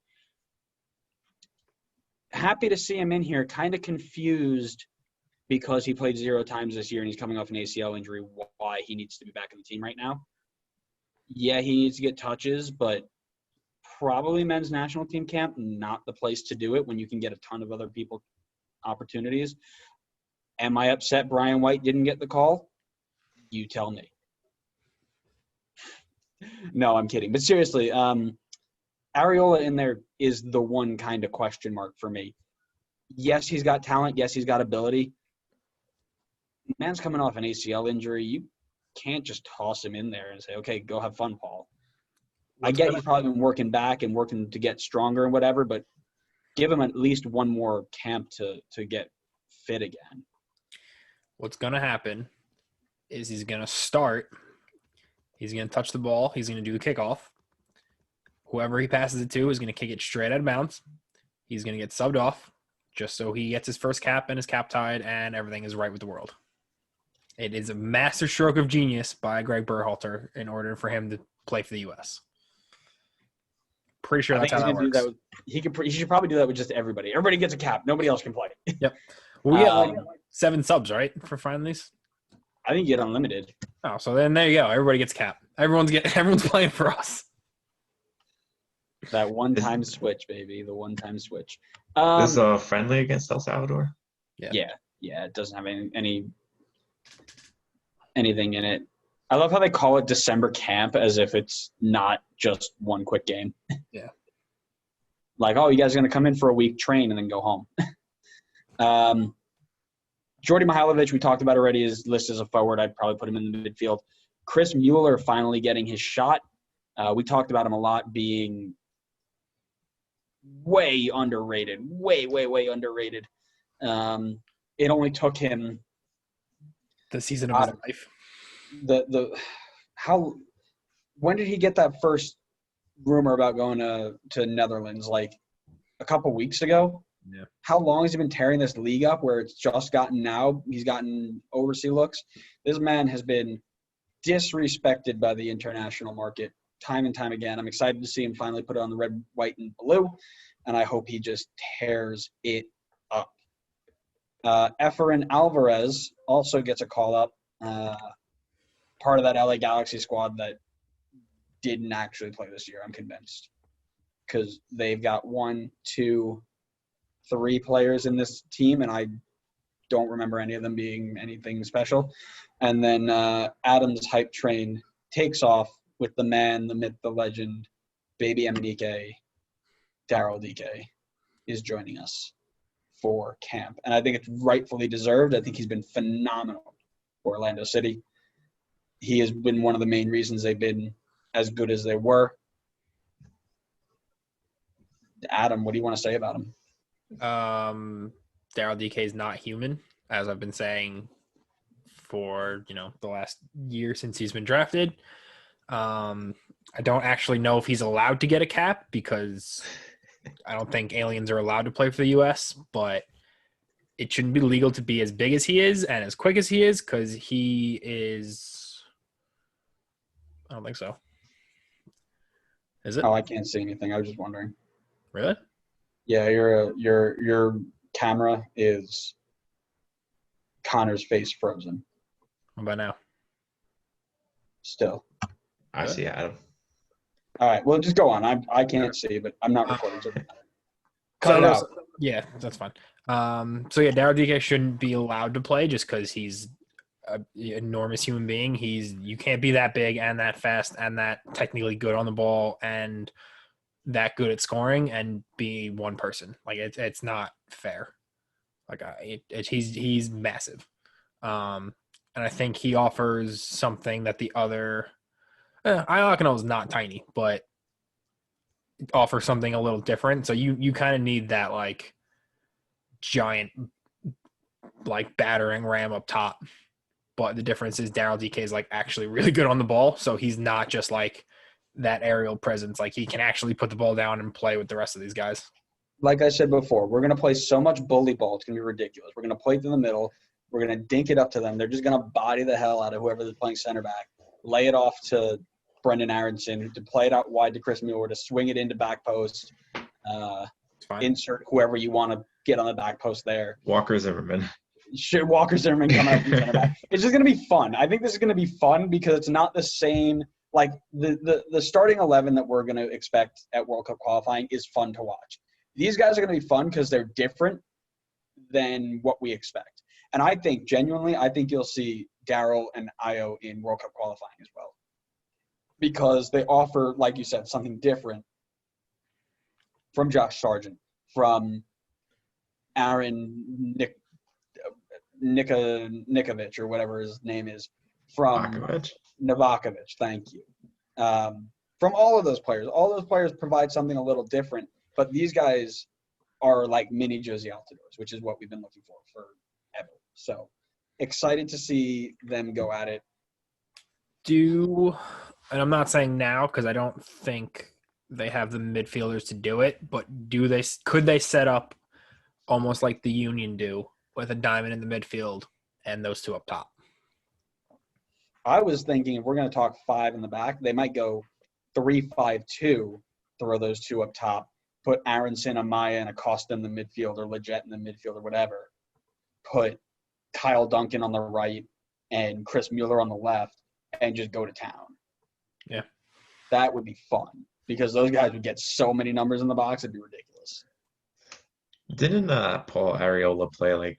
Speaker 2: Happy to see him in here, kind of confused because he played 0 times this year and he's coming off an ACL injury, why he needs to be back in the team right now. Yeah, he needs to get touches, but probably men's national team camp, not the place to do it when you can get a ton of other people opportunities. Am I upset Brian White didn't get the call? You tell me. No, I'm kidding. But seriously, Arriola in there is the one kind of question mark for me. Yes, he's got talent. Yes, he's got ability. Man's coming off an ACL injury. You can't just toss him in there and say, okay, go have fun, Paul. I get he's probably been working back and working to get stronger and whatever, but give him at least one more camp to get fit again.
Speaker 1: What's going to happen is he's going to start. He's going to touch the ball. He's going to do the kickoff. Whoever he passes it to is going to kick it straight out of bounds. He's going to get subbed off just so he gets his first cap and his cap tied and everything is right with the world. It is a master stroke of genius by Greg Berhalter in order for him to play for the U.S. Pretty sure that's how that works.
Speaker 2: He should probably do that with just everybody. Everybody gets a cap. Nobody else can play.
Speaker 1: Yep. Well, we get like 7 subs, right, for finding these?
Speaker 2: I think you get unlimited.
Speaker 1: Oh, so then there you go. Everybody gets a cap. Everyone's playing for us.
Speaker 2: That one-time switch, baby. The one-time switch.
Speaker 3: This is a friendly against El Salvador?
Speaker 2: Yeah. It doesn't have anything in it. I love how they call it December camp as if it's not just one quick game.
Speaker 1: Yeah.
Speaker 2: Like, oh, you guys are going to come in for a week, train, and then go home. Jordy Mihailovic, we talked about already, is listed as a forward. I'd probably put him in the midfield. Chris Mueller finally getting his shot. We talked about him a lot being way underrated, way underrated. It only took him
Speaker 1: the season of his life.
Speaker 2: When did he get that first rumor about going to Netherlands? Like a couple weeks ago?
Speaker 1: Yeah.
Speaker 2: How long has he been tearing this league up where it's just he's gotten overseas looks? This man has been disrespected by the international market time and time again. I'm excited to see him finally put it on the red, white, and blue, and I hope he just tears it up. Efrain Alvarez also gets a call-up, part of that LA Galaxy squad that didn't actually play this year, I'm convinced, because they've got 1, 2, 3 players in this team, and I don't remember any of them being anything special. And then Adam's hype train takes off with the man, the myth, the legend, Baby MDK, Daryl DK, is joining us for camp. And I think it's rightfully deserved. I think he's been phenomenal for Orlando City. He has been one of the main reasons they've been as good as they were. Adam, what do you want to say about him?
Speaker 1: Daryl DK is not human, as I've been saying for the last year since he's been drafted. I don't actually know if he's allowed to get a cap because I don't think aliens are allowed to play for the U.S., but it shouldn't be legal to be as big as he is and as quick as he is because he is – I don't think so. Is it?
Speaker 2: Oh, I can't see anything. I was just wondering.
Speaker 1: Really?
Speaker 2: Yeah, your camera is Connor's face frozen.
Speaker 1: What about now?
Speaker 2: Still.
Speaker 3: I see Adam.
Speaker 2: All right. Well, just go on. I can't see, but I'm not recording. So cut it out.
Speaker 1: Yeah, that's fine. Daryl DK shouldn't be allowed to play just because he's an enormous human being. You can't be that big and that fast and that technically good on the ball and that good at scoring and be one person. Like it's not fair. Like he's massive. And I think he offers something that the other Iaconol is not tiny, but offer something a little different. So you kind of need that like giant like battering ram up top. But the difference is Daryl DK is like actually really good on the ball, so he's not just like that aerial presence. Like he can actually put the ball down and play with the rest of these guys.
Speaker 2: Like I said before, we're going to play so much bully ball. It's going to be ridiculous. We're going to play through the middle. We're going to dink it up to them. They're just going to body the hell out of whoever is playing center back, lay it off to Brendan Aronson, to play it out wide to Chris Mueller, to swing it into back post, insert whoever you want to get on the back post there.
Speaker 3: Walker Zimmerman.
Speaker 2: Walker Zimmerman coming up from center back. It's just going to be fun. I think this is going to be fun because it's not the same. Like the starting 11 that we're going to expect at World Cup qualifying is fun to watch. These guys are going to be fun because they're different than what we expect. And I think, genuinely, you'll see Daryl and Io in World Cup qualifying as well. Because they offer, like you said, something different from Josh Sargent, from Aaron Nikovic, or whatever his name is, from Novakovic, thank you. From all of those players. All those players provide something a little different. But these guys are like mini Josie Altidores, which is what we've been looking for forever. So excited to see them go at it.
Speaker 1: And I'm not saying now because I don't think they have the midfielders to do it, but could they set up almost like the Union do with a diamond in the midfield and those two up top?
Speaker 2: I was thinking if we're going to talk 5 in the back, they might go 3-5-2, throw those two up top. Put Aronson, Amaya, and Acosta in the midfield, or Leggett in the midfield, or whatever. Put Kyle Duncan on the right and Chris Mueller on the left, and just go to town.
Speaker 1: Yeah.
Speaker 2: That would be fun because those guys would get so many numbers in the box, it'd be ridiculous.
Speaker 3: Didn't Paul Areola play like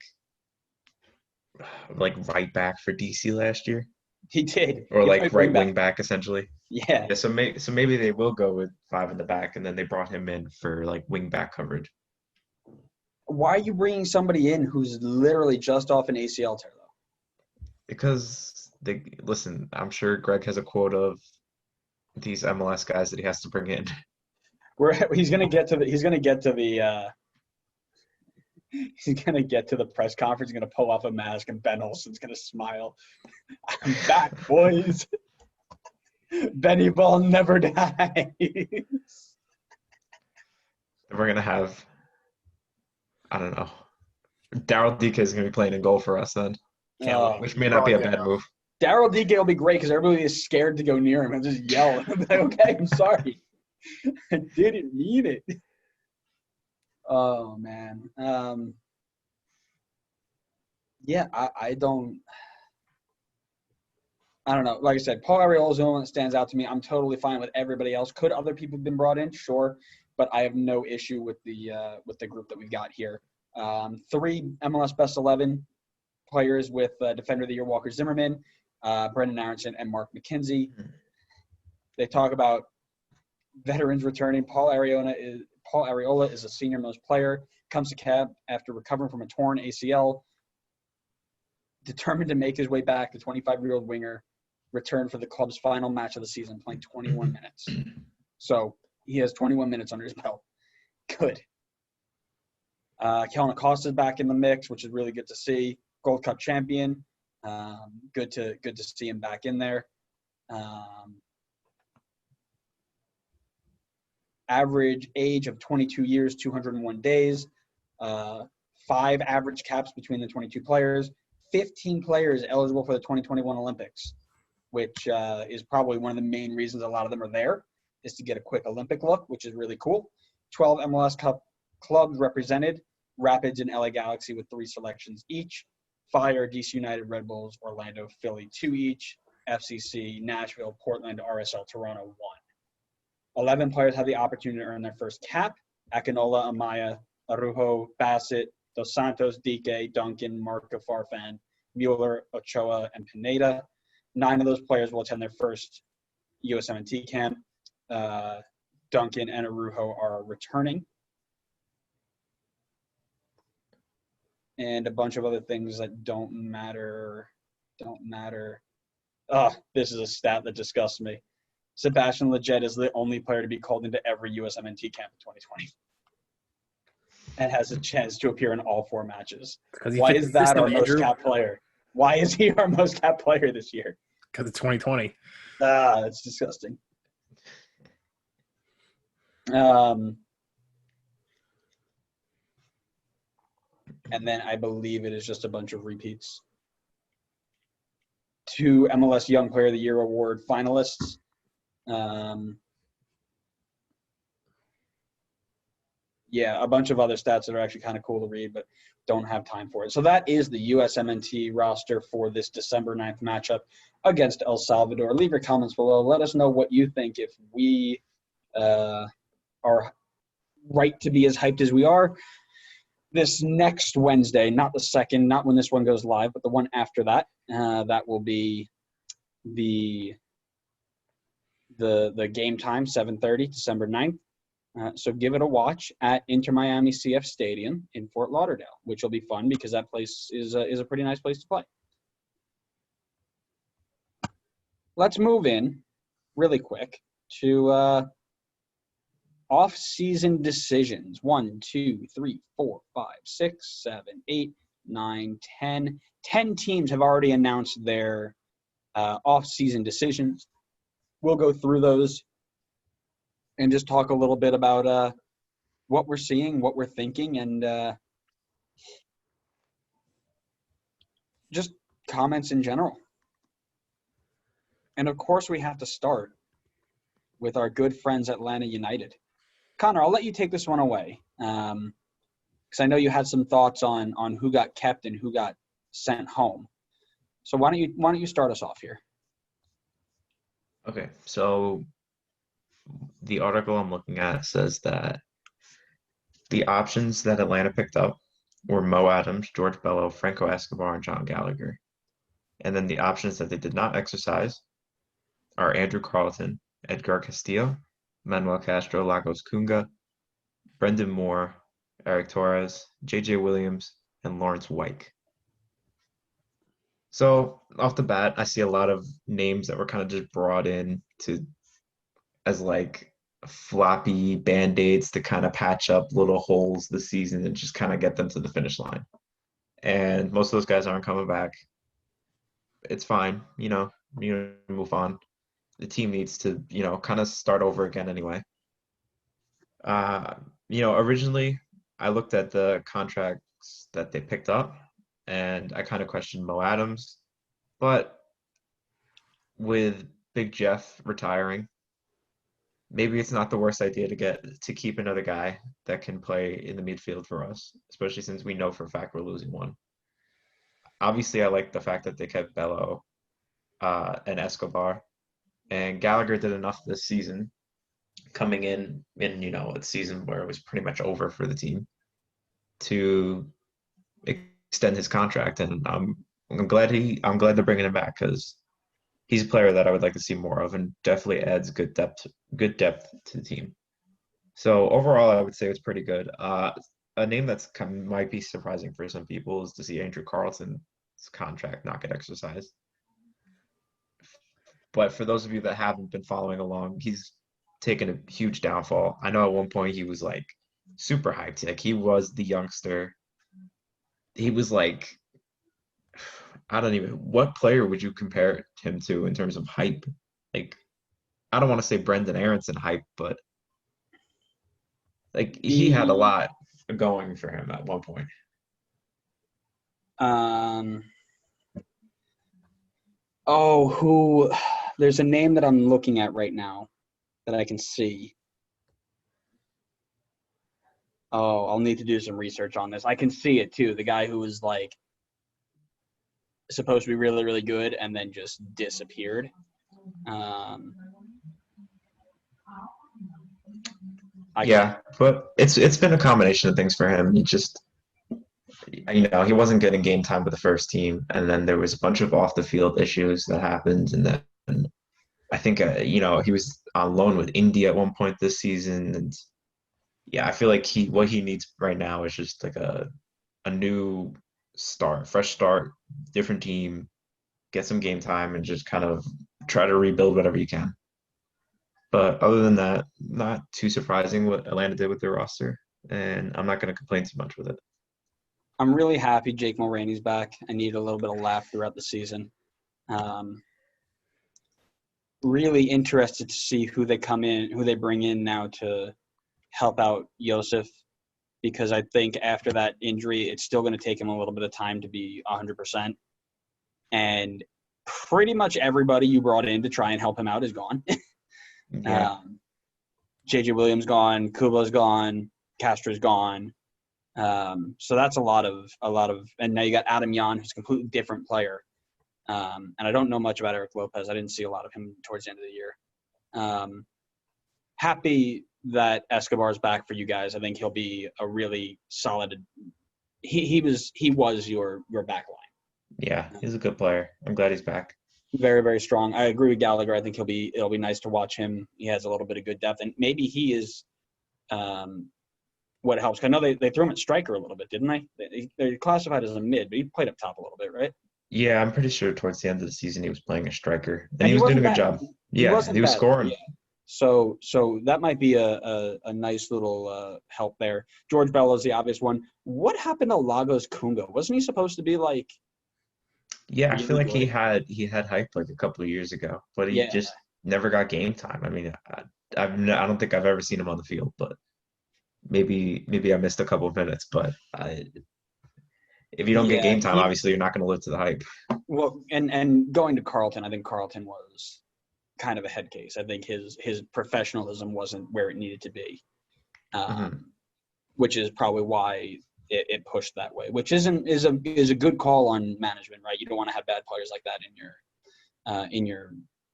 Speaker 3: right back for DC last year?
Speaker 2: He did.
Speaker 3: Or like right wing back essentially.
Speaker 2: Yeah.
Speaker 3: So maybe they will go with 5 in the back, and then they brought him in for like wing back coverage.
Speaker 2: Why are you bringing somebody in who's literally just off an ACL tear though?
Speaker 3: Because listen, I'm sure Greg has a quote of these MLS guys that he has to bring in.
Speaker 2: He's gonna get to the press conference. He's gonna pull off a mask, and Ben Olsen's gonna smile. I'm back, boys. Benny Ball never dies.
Speaker 3: We're gonna have, I don't know, Daryl DK is gonna be playing in goal for us then, which may not be a bad move.
Speaker 2: Daryl DK will be great because everybody is scared to go near him and just yell. Like, okay, I'm sorry. I didn't mean it. Oh, man. Yeah, I don't know. Like I said, Paul Areola is the only one that stands out to me. I'm totally fine with everybody else. Could other people have been brought in? Sure. But I have no issue with the group that we've got here. 3 MLS Best 11 players with Defender of the Year Walker Zimmerman, Brendan Aronson, and Mark McKenzie. They talk about veterans returning. Paul Areola is a senior-most player. Comes to camp after recovering from a torn ACL. Determined to make his way back, the 25-year-old winger returned for the club's final match of the season, playing 21 minutes. So he has 21 minutes under his belt. Good. Kellen Acosta is back in the mix, which is really good to see. Gold Cup champion. Good to see him back in there. Average age of 22 years, 201 days. 5 average caps between the 22 players. 15 players eligible for the 2021 Olympics, which is probably one of the main reasons a lot of them are there, is to get a quick Olympic look, which is really cool. 12 MLS Cup clubs represented, Rapids and LA Galaxy with 3 selections each, Fire, DC United, Red Bulls, Orlando, Philly 2 each, FCC, Nashville, Portland, RSL, Toronto 1. 11 players have the opportunity to earn their first cap: Akinola, Amaya, Arujo, Bassett, Dos Santos, DK, Duncan, Marco Farfan, Mueller, Ochoa, and Pineda. 9 of those players will attend their first USMNT camp. Duncan and Arujo are returning. And a bunch of other things that don't matter. Oh, this is a stat that disgusts me. Sebastian Lletget is the only player to be called into every USMNT camp in 2020 and has a chance to appear in all 4 matches.
Speaker 1: Because he
Speaker 2: Why
Speaker 1: fits
Speaker 2: is
Speaker 1: the
Speaker 2: that
Speaker 1: system,
Speaker 2: our most
Speaker 1: Andrew.
Speaker 2: capped player? Why is he our most capped player this year?
Speaker 1: Because it's 2020.
Speaker 2: That's disgusting. And then I believe it is just a bunch of repeats. 2 MLS Young Player of the Year award finalists. Yeah, a bunch of other stats that are actually kind of cool to read, but don't have time for it. So that is the USMNT roster for this December 9th matchup against El Salvador. Leave your comments below. Let us know what you think, if we are right to be as hyped as we are. This next Wednesday, not the second, not when this one goes live, but the one after that, that will be the game time, 7:30, December 9th. So give it a watch at Inter Miami CF Stadium in Fort Lauderdale, which will be fun because that place is a pretty nice place to play. Let's move in really quick to off-season decisions. 1, 2, 3, 4, 5, 6, 7, 8, 9, 10. 10 teams have already announced their off-season decisions. We'll go through those and just talk a little bit about what we're seeing, what we're thinking, and just comments in general. And of course, we have to start with our good friends Atlanta United. Connor, I'll let you take this one away, because I know you had some thoughts on who got kept and who got sent home. So why don't you start us off here?
Speaker 3: Okay, so the article I'm looking at says that the options that Atlanta picked up were Mo Adams, George Bello, Franco Escobar, and John Gallagher. And then the options that they did not exercise are Andrew Carleton, Edgar Castillo, Manuel Castro, Lagos Kunga, Brendan Moore, Eric Torres, JJ Williams, and Lawrence Wyke. So off the bat, I see a lot of names that were kind of just brought in as like floppy band-aids to kind of patch up little holes this season and just kind of get them to the finish line. And most of those guys aren't coming back. It's fine, move on. The team needs to, kind of start over again anyway. Originally I looked at the contracts that they picked up and I kind of questioned Mo Adams, but with Big Jeff retiring, maybe it's not the worst idea to keep another guy that can play in the midfield for us, especially since we know for a fact we're losing one. Obviously, I like the fact that they kept Bello and Escobar, and Gallagher did enough this season, coming in a season where it was pretty much over for the team, to extend his contract, and I'm glad they're bringing him back because he's a player that I would like to see more of, and definitely adds good depth to the team. So overall, I would say it's pretty good. A name that's might be surprising for some people is to see Andrew Carleton's contract not get exercised. But for those of you that haven't been following along, he's taken a huge downfall. I know at one point he was like super hyped. Like he was the youngster. He was like, what player would you compare him to in terms of hype? Like, I don't want to say Brendan Aronson hype, but like he had a lot going for him at one point.
Speaker 2: There's a name that I'm looking at right now that I can see. Oh, I'll need to do some research on this. I can see it too. The guy who was like supposed to be really, really good and then just disappeared.
Speaker 3: But it's been a combination of things for him. He just, he wasn't getting game time with the first team, and then there was a bunch of off the field issues that happened, and then I think he was on loan with India at one point this season, and yeah, I feel like what he needs right now is just like a new start, fresh start, different team, get some game time, and just kind of try to rebuild whatever you can. But other than that, not too surprising what Atlanta did with their roster, and I'm not going to complain too much with it.
Speaker 2: I'm really happy Jake Mulroney's back. I need a little bit of laugh throughout the season. Really interested to see who they bring in now to help out Yosef, because I think after that injury, it's still going to take him a little bit of time to be 100%. And pretty much everybody you brought in to try and help him out is gone.
Speaker 3: Yeah.
Speaker 2: JJ Williams gone, Kuba's gone, Castro's gone. So that's a lot of, and now you got Adam Yan, who's a completely different player. And I don't know much about Eric Lopez. I didn't see a lot of him towards the end of the year. Happy that Escobar's back for you guys. I think he'll be a really solid. He was your back line.
Speaker 3: Yeah, he's a good player. I'm glad he's back.
Speaker 2: Very, very strong. I agree with Gallagher. I think it'll be nice to watch him. He has a little bit of good depth, and maybe he is what helps. I know they threw him at striker a little bit, didn't they? They're classified as a mid, but he played up top a little bit, right?
Speaker 3: Yeah, I'm pretty sure towards the end of the season he was playing a striker, and he was doing
Speaker 2: wasn't
Speaker 3: a good
Speaker 2: bad.
Speaker 3: job.
Speaker 2: He
Speaker 3: Yeah,
Speaker 2: wasn't
Speaker 3: he was
Speaker 2: bad.
Speaker 3: scoring.
Speaker 2: Yeah. So that might be a nice little help there. George Bello is the obvious one. What happened to Lagos Kunga? Wasn't he supposed to be like?
Speaker 3: Yeah, I feel like
Speaker 2: really
Speaker 3: he had hype like a couple of years ago, but he
Speaker 2: Yeah.
Speaker 3: just never got game time. I mean, I don't think I've ever seen him on the field, but maybe I missed a couple of minutes. But if you don't get game time, obviously you're not going to live to the hype.
Speaker 2: Well, and going to Carlton, I think Carlton was kind of a head case. I think his professionalism wasn't where it needed to be, which is probably why it pushed that way. Which is a good call on management, right? You don't want to have bad players like that in your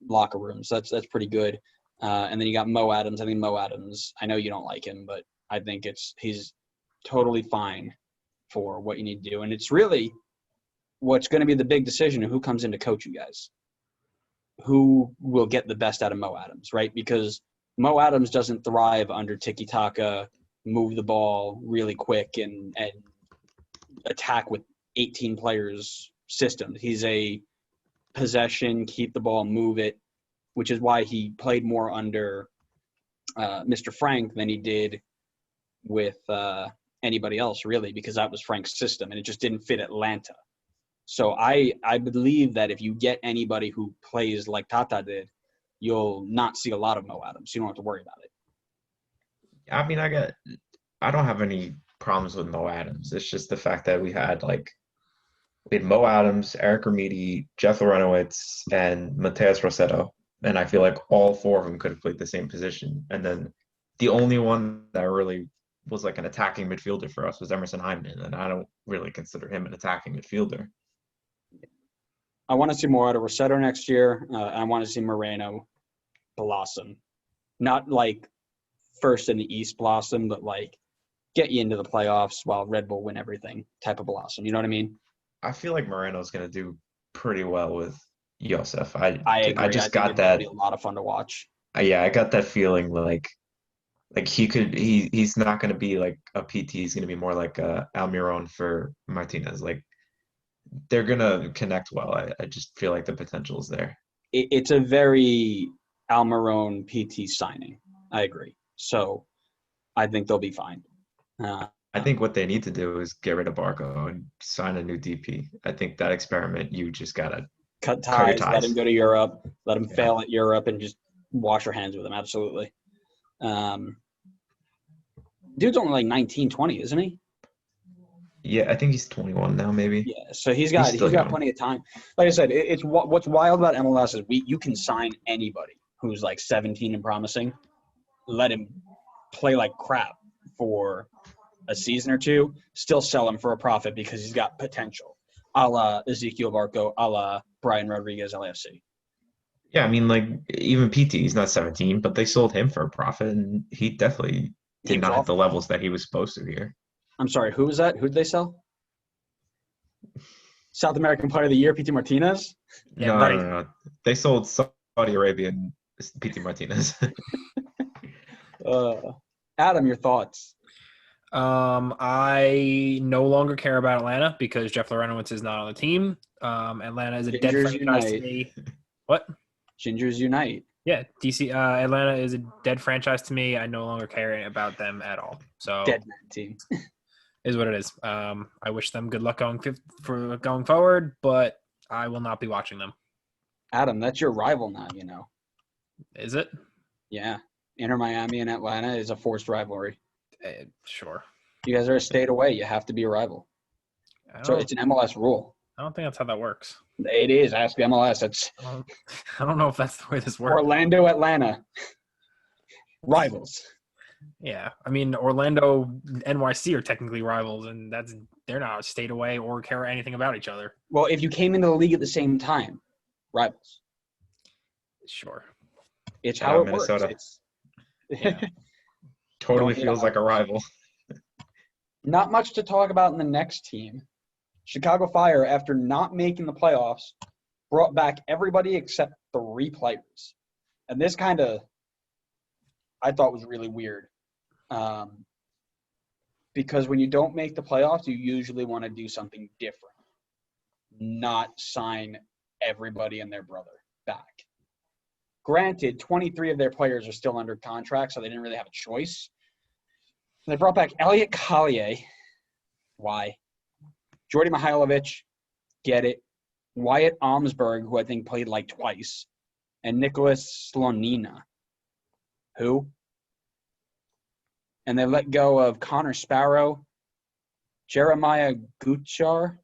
Speaker 2: locker room. So that's pretty good. And then you got Mo Adams. I think Mo Adams. I know you don't like him, but I think he's totally fine for what you need to do. And it's really what's going to be the big decision of who comes in to coach you guys. Who will get the best out of Mo Adams, right? Because Mo Adams doesn't thrive under tiki-taka, move the ball really quick and attack with 18 players system. He's a possession, keep the ball, move it, which is why he played more under Mr. Frank than he did with anybody else, really, because that was Frank's system, and it just didn't fit Atlanta. So I believe that if you get anybody who plays like Tata did, you'll not see a lot of Mo Adams. You don't have to worry about it.
Speaker 3: I mean, I don't have any problems with Mo Adams. It's just the fact that we had Mo Adams, Eric Remedi, Jeff Lorenowitz, and Mateus Rossetto. And I feel like all four of them could have played the same position. And then the only one that really was like an attacking midfielder for us was Emerson Hyman. And I don't really consider him an attacking midfielder.
Speaker 2: I want to see more out of Rossetto next year. I want to see Moreno blossom. Not like first in the East blossom, but like get you into the playoffs while Red Bull win everything type of blossom. You know what I mean?
Speaker 3: I feel like Moreno's going to do pretty well with Yosef.
Speaker 2: I agree.
Speaker 3: I just
Speaker 2: think
Speaker 3: got
Speaker 2: it's
Speaker 3: that.
Speaker 2: Gonna be a lot of fun to watch.
Speaker 3: Yeah, I got that feeling like he's not going to be like a PT. He's going to be more like a Almiron for Martinez. Like they're going to connect well. I just feel like the potential is there.
Speaker 2: It's a very Almiron PT signing. I agree. So I think they'll be fine.
Speaker 3: I think what they need to do is get rid of Barco and sign a new DP. I think that experiment, you just got to
Speaker 2: cut ties, let him go to Europe, let him fail at Europe, and just wash your hands with him. Absolutely. Dude's only like 19, 20, isn't he?
Speaker 3: Yeah, I think he's 21 now, maybe.
Speaker 2: Yeah, so he's got plenty of time. Like I said, it's what's wild about MLS is you can sign anybody who's like 17 and promising, let him play like crap for a season or two, still sell him for a profit because he's got potential, a la Ezekiel Barco, a la Brian Rodriguez, LAFC.
Speaker 3: Yeah, I mean, like even PT, he's not 17, but they sold him for a profit, and he definitely did not hit the levels that he was supposed to here.
Speaker 2: I'm sorry, who was that? Who did they sell? South American Player of the Year, PT Martinez?
Speaker 3: No. They sold Saudi Arabian PT Martinez.
Speaker 2: Adam, your thoughts?
Speaker 1: I no longer care about Atlanta because Jeff Lorenowitz is not on the team. Atlanta is a dead franchise to me. What?
Speaker 2: Gingers unite.
Speaker 1: Yeah, DC Atlanta is a dead franchise to me. I no longer care about them at all. So
Speaker 2: Dead man team.
Speaker 1: is what it is. I wish them good luck going forward, but I will not be watching them.
Speaker 2: Adam, that's your rival now, you know.
Speaker 1: Is it?
Speaker 2: Yeah. Inter Miami and Atlanta is a forced rivalry.
Speaker 1: Sure.
Speaker 2: You guys are a state away. You have to be a rival.
Speaker 1: I
Speaker 2: So
Speaker 1: don't,
Speaker 2: it's an MLS rule.
Speaker 1: I don't think that's how that works.
Speaker 2: It is. Ask the MLS. It's
Speaker 1: I don't know if that's the way this works.
Speaker 2: Orlando, Atlanta. Rivals.
Speaker 1: Yeah, I mean Orlando, NYC are technically rivals, and they're not a state away or care anything about each other.
Speaker 2: Well, if you came into the league at the same time, rivals.
Speaker 1: Sure.
Speaker 2: It's
Speaker 3: Shout
Speaker 2: how
Speaker 3: out
Speaker 2: it
Speaker 3: Minnesota.
Speaker 2: works.
Speaker 1: Yeah.
Speaker 3: Totally
Speaker 2: Don't
Speaker 3: feels like a rival.
Speaker 2: Not much to talk about in the next team. Chicago Fire, after not making the playoffs, brought back everybody except 3 players. And this kind of, I thought was really weird. Because when you don't make the playoffs, you usually want to do something different, not sign everybody and their brother back. Granted, 23 of their players are still under contract, so they didn't really have a choice. They brought back Elliot Collier. Why? Jordy Mihailovic, get it. Wyatt Omsberg, who I think played like twice. And Nicholas Slonina. Who? And they let go of Connor Sparrow, Jeremiah Guchar,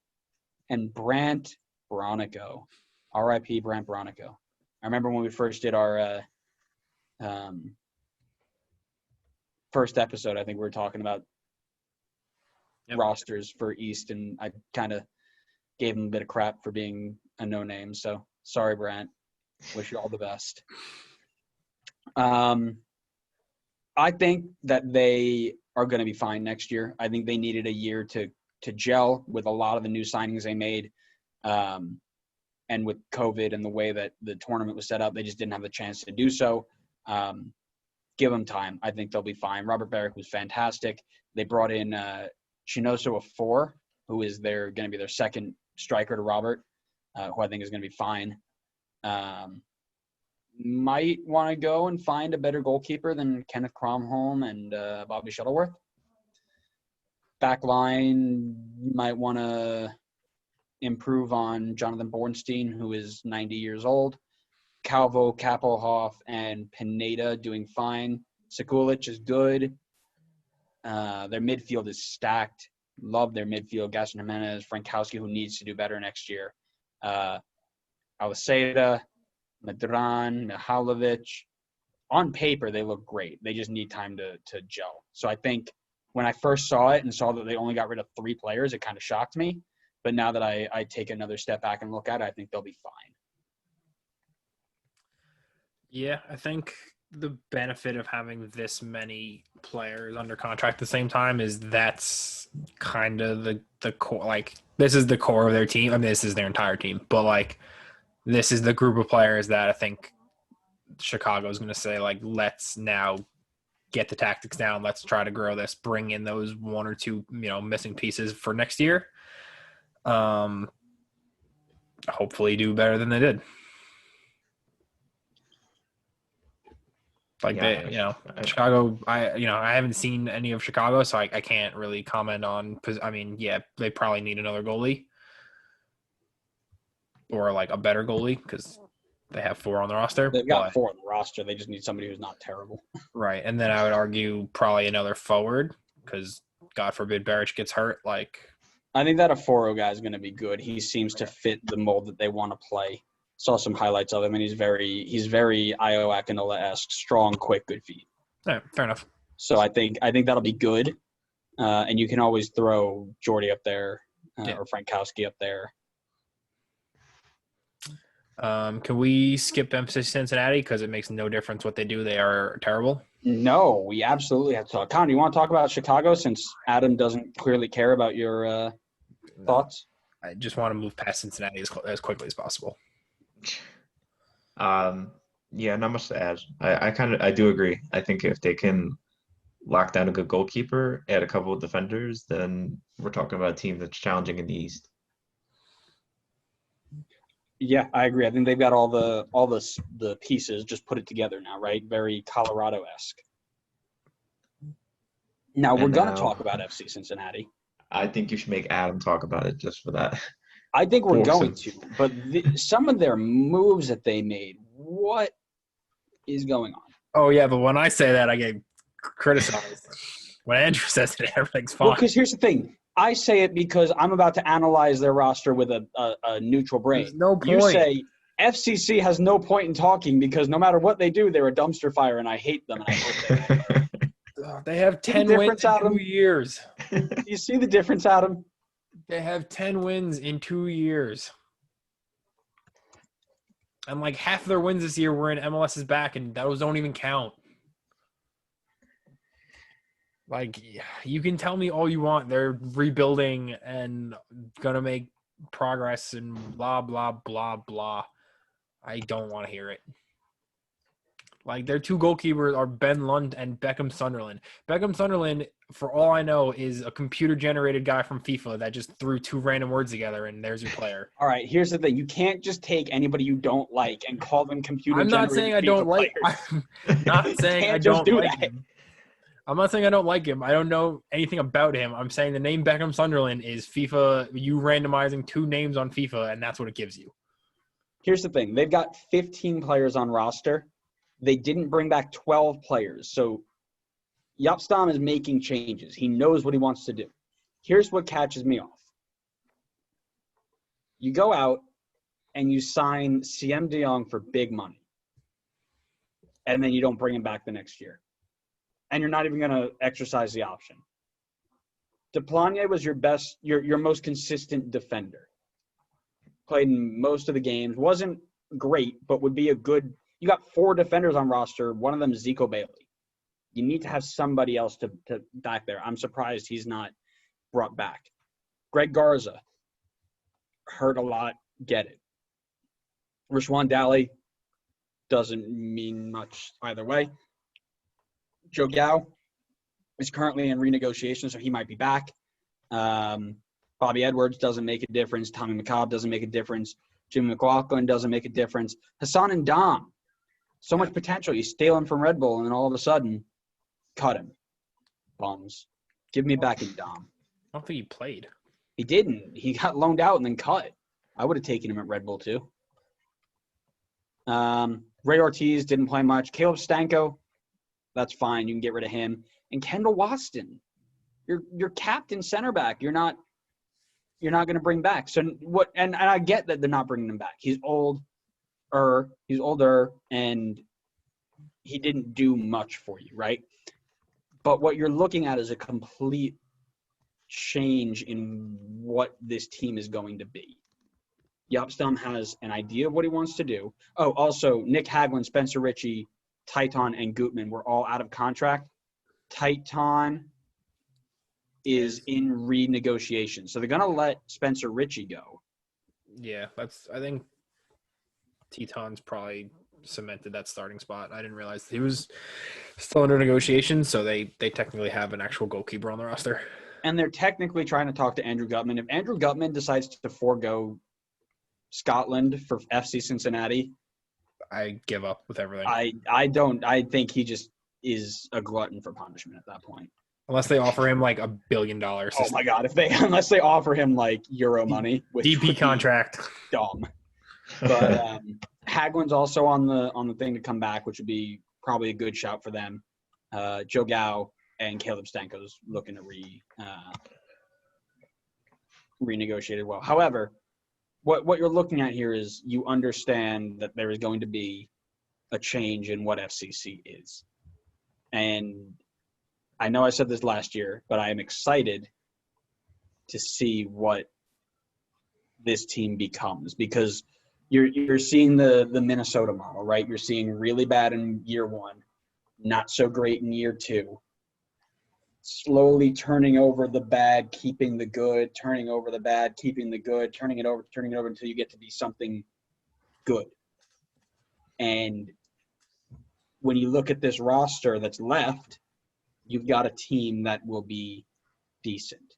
Speaker 2: and Brant Bronico. R.I.P. Brant Bronico. I remember when we first did our first episode, I think we were talking about rosters for East, and I kind of gave him a bit of crap for being a no-name. So sorry, Brant. Wish you all the best. I think that they are going to be fine next year. I think they needed a year to gel with a lot of the new signings they made. And with COVID and the way that the tournament was set up, they just didn't have the chance to do so. Give them time. I think they'll be fine. Robert Barrick was fantastic. They brought in Chinoso Afor, who is going to be their second striker to Robert, who I think is going to be fine. Might want to go and find a better goalkeeper than Kenneth Cromholm and Bobby Shuttleworth. Backline might want to improve on Jonathan Bornstein, who is 90 years old. Calvo, Kapelhoff, and Pineda doing fine. Sekulic is good. Their midfield is stacked. Love their midfield. Gaston Jimenez, Frankowski, who needs to do better next year. Aliseda, Madran, Mihailovic. On paper, they look great. They just need time to gel. So I think when I first saw it and saw that they only got rid of 3 players, it kind of shocked me. But now that I take another step back and look at it, I think they'll be fine.
Speaker 1: Yeah, I think the benefit of having this many players under contract at the same time is that's kind of the core. Like, this is the core of their team. I mean, this is their entire team. But, like, this is the group of players that I think Chicago is going to say, like, let's now get the tactics down. Let's try to grow this. Bring in those 1 or 2, missing pieces for next year. Hopefully do better than they did. Like,
Speaker 3: Yeah,
Speaker 1: Chicago, I haven't seen any of Chicago, so I can't really comment on, I mean, yeah, they probably need another goalie or like a better goalie because they have 4 on the roster.
Speaker 2: They've got 4 on the roster. They just need somebody who's not terrible.
Speaker 1: Right. And then I would argue probably another forward because God forbid Baric gets hurt. Like,
Speaker 2: I think that Aforo guy is going to be good. He seems to fit the mold that they want to play. Saw some highlights of him, and he's very Io Akinola-esque, strong, quick, good feet.
Speaker 1: Yeah, fair enough.
Speaker 2: So I think that'll be good. And you can always throw Jordy up there or Frankowski up there.
Speaker 1: Can we skip emphasis Cincinnati because it makes no difference what they do? They are terrible.
Speaker 2: No, we absolutely have to talk. Connor, you want to talk about Chicago since Adam doesn't clearly care about your thoughts?
Speaker 1: I just want to move past Cincinnati as quickly as possible.
Speaker 3: Yeah, not much to add. I do agree. I think if they can lock down a good goalkeeper, add a couple of defenders, then we're talking about a team that's challenging in the East.
Speaker 2: Yeah, I agree. I think they've got all the pieces, just put it together now, right? Very Colorado-esque. Now we're
Speaker 3: And
Speaker 2: gonna
Speaker 3: now
Speaker 2: talk about FC Cincinnati.
Speaker 3: I think you should make Adam talk about it just for that.
Speaker 2: I think we're
Speaker 3: Force
Speaker 2: going
Speaker 3: him.
Speaker 2: to, but some of their moves that they made, what is going on?
Speaker 1: Oh yeah, but when I say that, I get criticized. When Andrew says it, everything's
Speaker 2: Well,
Speaker 1: fine.
Speaker 2: because here's the thing. I say it because I'm about to analyze their roster with a neutral brain.
Speaker 1: There's no
Speaker 2: You
Speaker 1: point.
Speaker 2: say FCC has no point in talking because no matter what they do, they're a dumpster fire, and I hate them, and I hope
Speaker 1: They have
Speaker 2: See the
Speaker 1: 10 wins
Speaker 2: difference,
Speaker 1: in
Speaker 2: Adam?
Speaker 1: 2 years.
Speaker 2: do you see the difference, Adam?
Speaker 1: They have 10 wins in 2 years. And like half of their wins this year were in MLS's back, and those don't even count. Like, you can tell me all you want. They're rebuilding and going to make progress and blah, blah, blah, blah. I don't want to hear it. Like, their two goalkeepers are Ben Lund and Beckham Sunderland. Beckham Sunderland, for all I know, is a computer-generated guy from FIFA that just threw two random words together, and there's your player.
Speaker 2: All right, here's the thing. You can't just take anybody you don't like and call them
Speaker 1: I'm not
Speaker 2: computer-generated
Speaker 1: saying I
Speaker 2: FIFA
Speaker 1: don't like.
Speaker 2: players.
Speaker 1: I'm not
Speaker 2: You
Speaker 1: saying I
Speaker 2: can't just
Speaker 1: don't
Speaker 2: do
Speaker 1: like
Speaker 2: that.
Speaker 1: him. I'm not saying I don't like him. I don't know anything about him. I'm saying the name Beckham Sunderland is FIFA. You randomizing two names on FIFA, and that's what it gives you.
Speaker 2: Here's the thing. They've got 15 players on roster. They didn't bring back 12 players. So Yapstam is making changes. He knows what he wants to do. Here's what catches me off. You go out and you sign CM de Jong for big money. And then you don't bring him back the next year. And you're not even going to exercise the option. Deplanier was your most consistent defender. Played in most of the games. Wasn't great, but would be a good – you got 4 defenders on roster. One of them is Zico Bailey. You need to have somebody else to back there. I'm surprised he's not brought back. Greg Garza, hurt a lot, get it. Rishwan Daly doesn't mean much either way. Joe Gao is currently in renegotiation, so he might be back. Bobby Edwards doesn't make a difference. Tommy McCobb doesn't make a difference. Jimmy McLaughlin doesn't make a difference. Hassan and Dom, so much potential. You steal him from Red Bull, and then all of a sudden, cut him. Bums. Give me back in Dom.
Speaker 1: I don't think he played.
Speaker 2: He didn't. He got loaned out and then cut. I would have taken him at Red Bull too. Ray Ortiz didn't play much. Caleb Stanko, that's fine. You can get rid of him. And Kendall Waston, your captain center back. You're not going to bring back. So what? And I get that they're not bringing him back. He's older, and he didn't do much for you, right? But what you're looking at is a complete change in what this team is going to be. Yapstam has an idea of what he wants to do. Oh, also, Nick Haglund, Spencer Ritchie, Titon, and Gutman were all out of contract. Titon is in renegotiation. So they're going to let Spencer Ritchie go.
Speaker 1: Yeah, I think Teton's probably cemented that starting spot. I didn't realize he was still under negotiation, so they technically have an actual goalkeeper on the roster.
Speaker 2: And they're technically trying to talk to Andrew Gutman. If Andrew Gutman decides to forego Scotland for FC Cincinnati,
Speaker 1: I give up with everything.
Speaker 2: I think he just is a glutton for punishment at that point.
Speaker 1: Unless they offer him like $1 billion.
Speaker 2: Oh my God! Unless they offer him like Euro money, which
Speaker 1: DP contract.
Speaker 2: dumb. But Haglund's also on the thing to come back, which would be probably a good shout for them. Joe Gao and Caleb Stanko's looking to renegotiate as well. However, what you're looking at here is you understand that there is going to be a change in what FCC is. And I know I said this last year, but I am excited to see what this team becomes because you're seeing the Minnesota model, right? You're seeing really bad in year 1, not so great in year 2. Slowly turning over the bad, keeping the good, turning over the bad, keeping the good, turning it over until you get to be something good. And when you look at this roster that's left, you've got a team that will be decent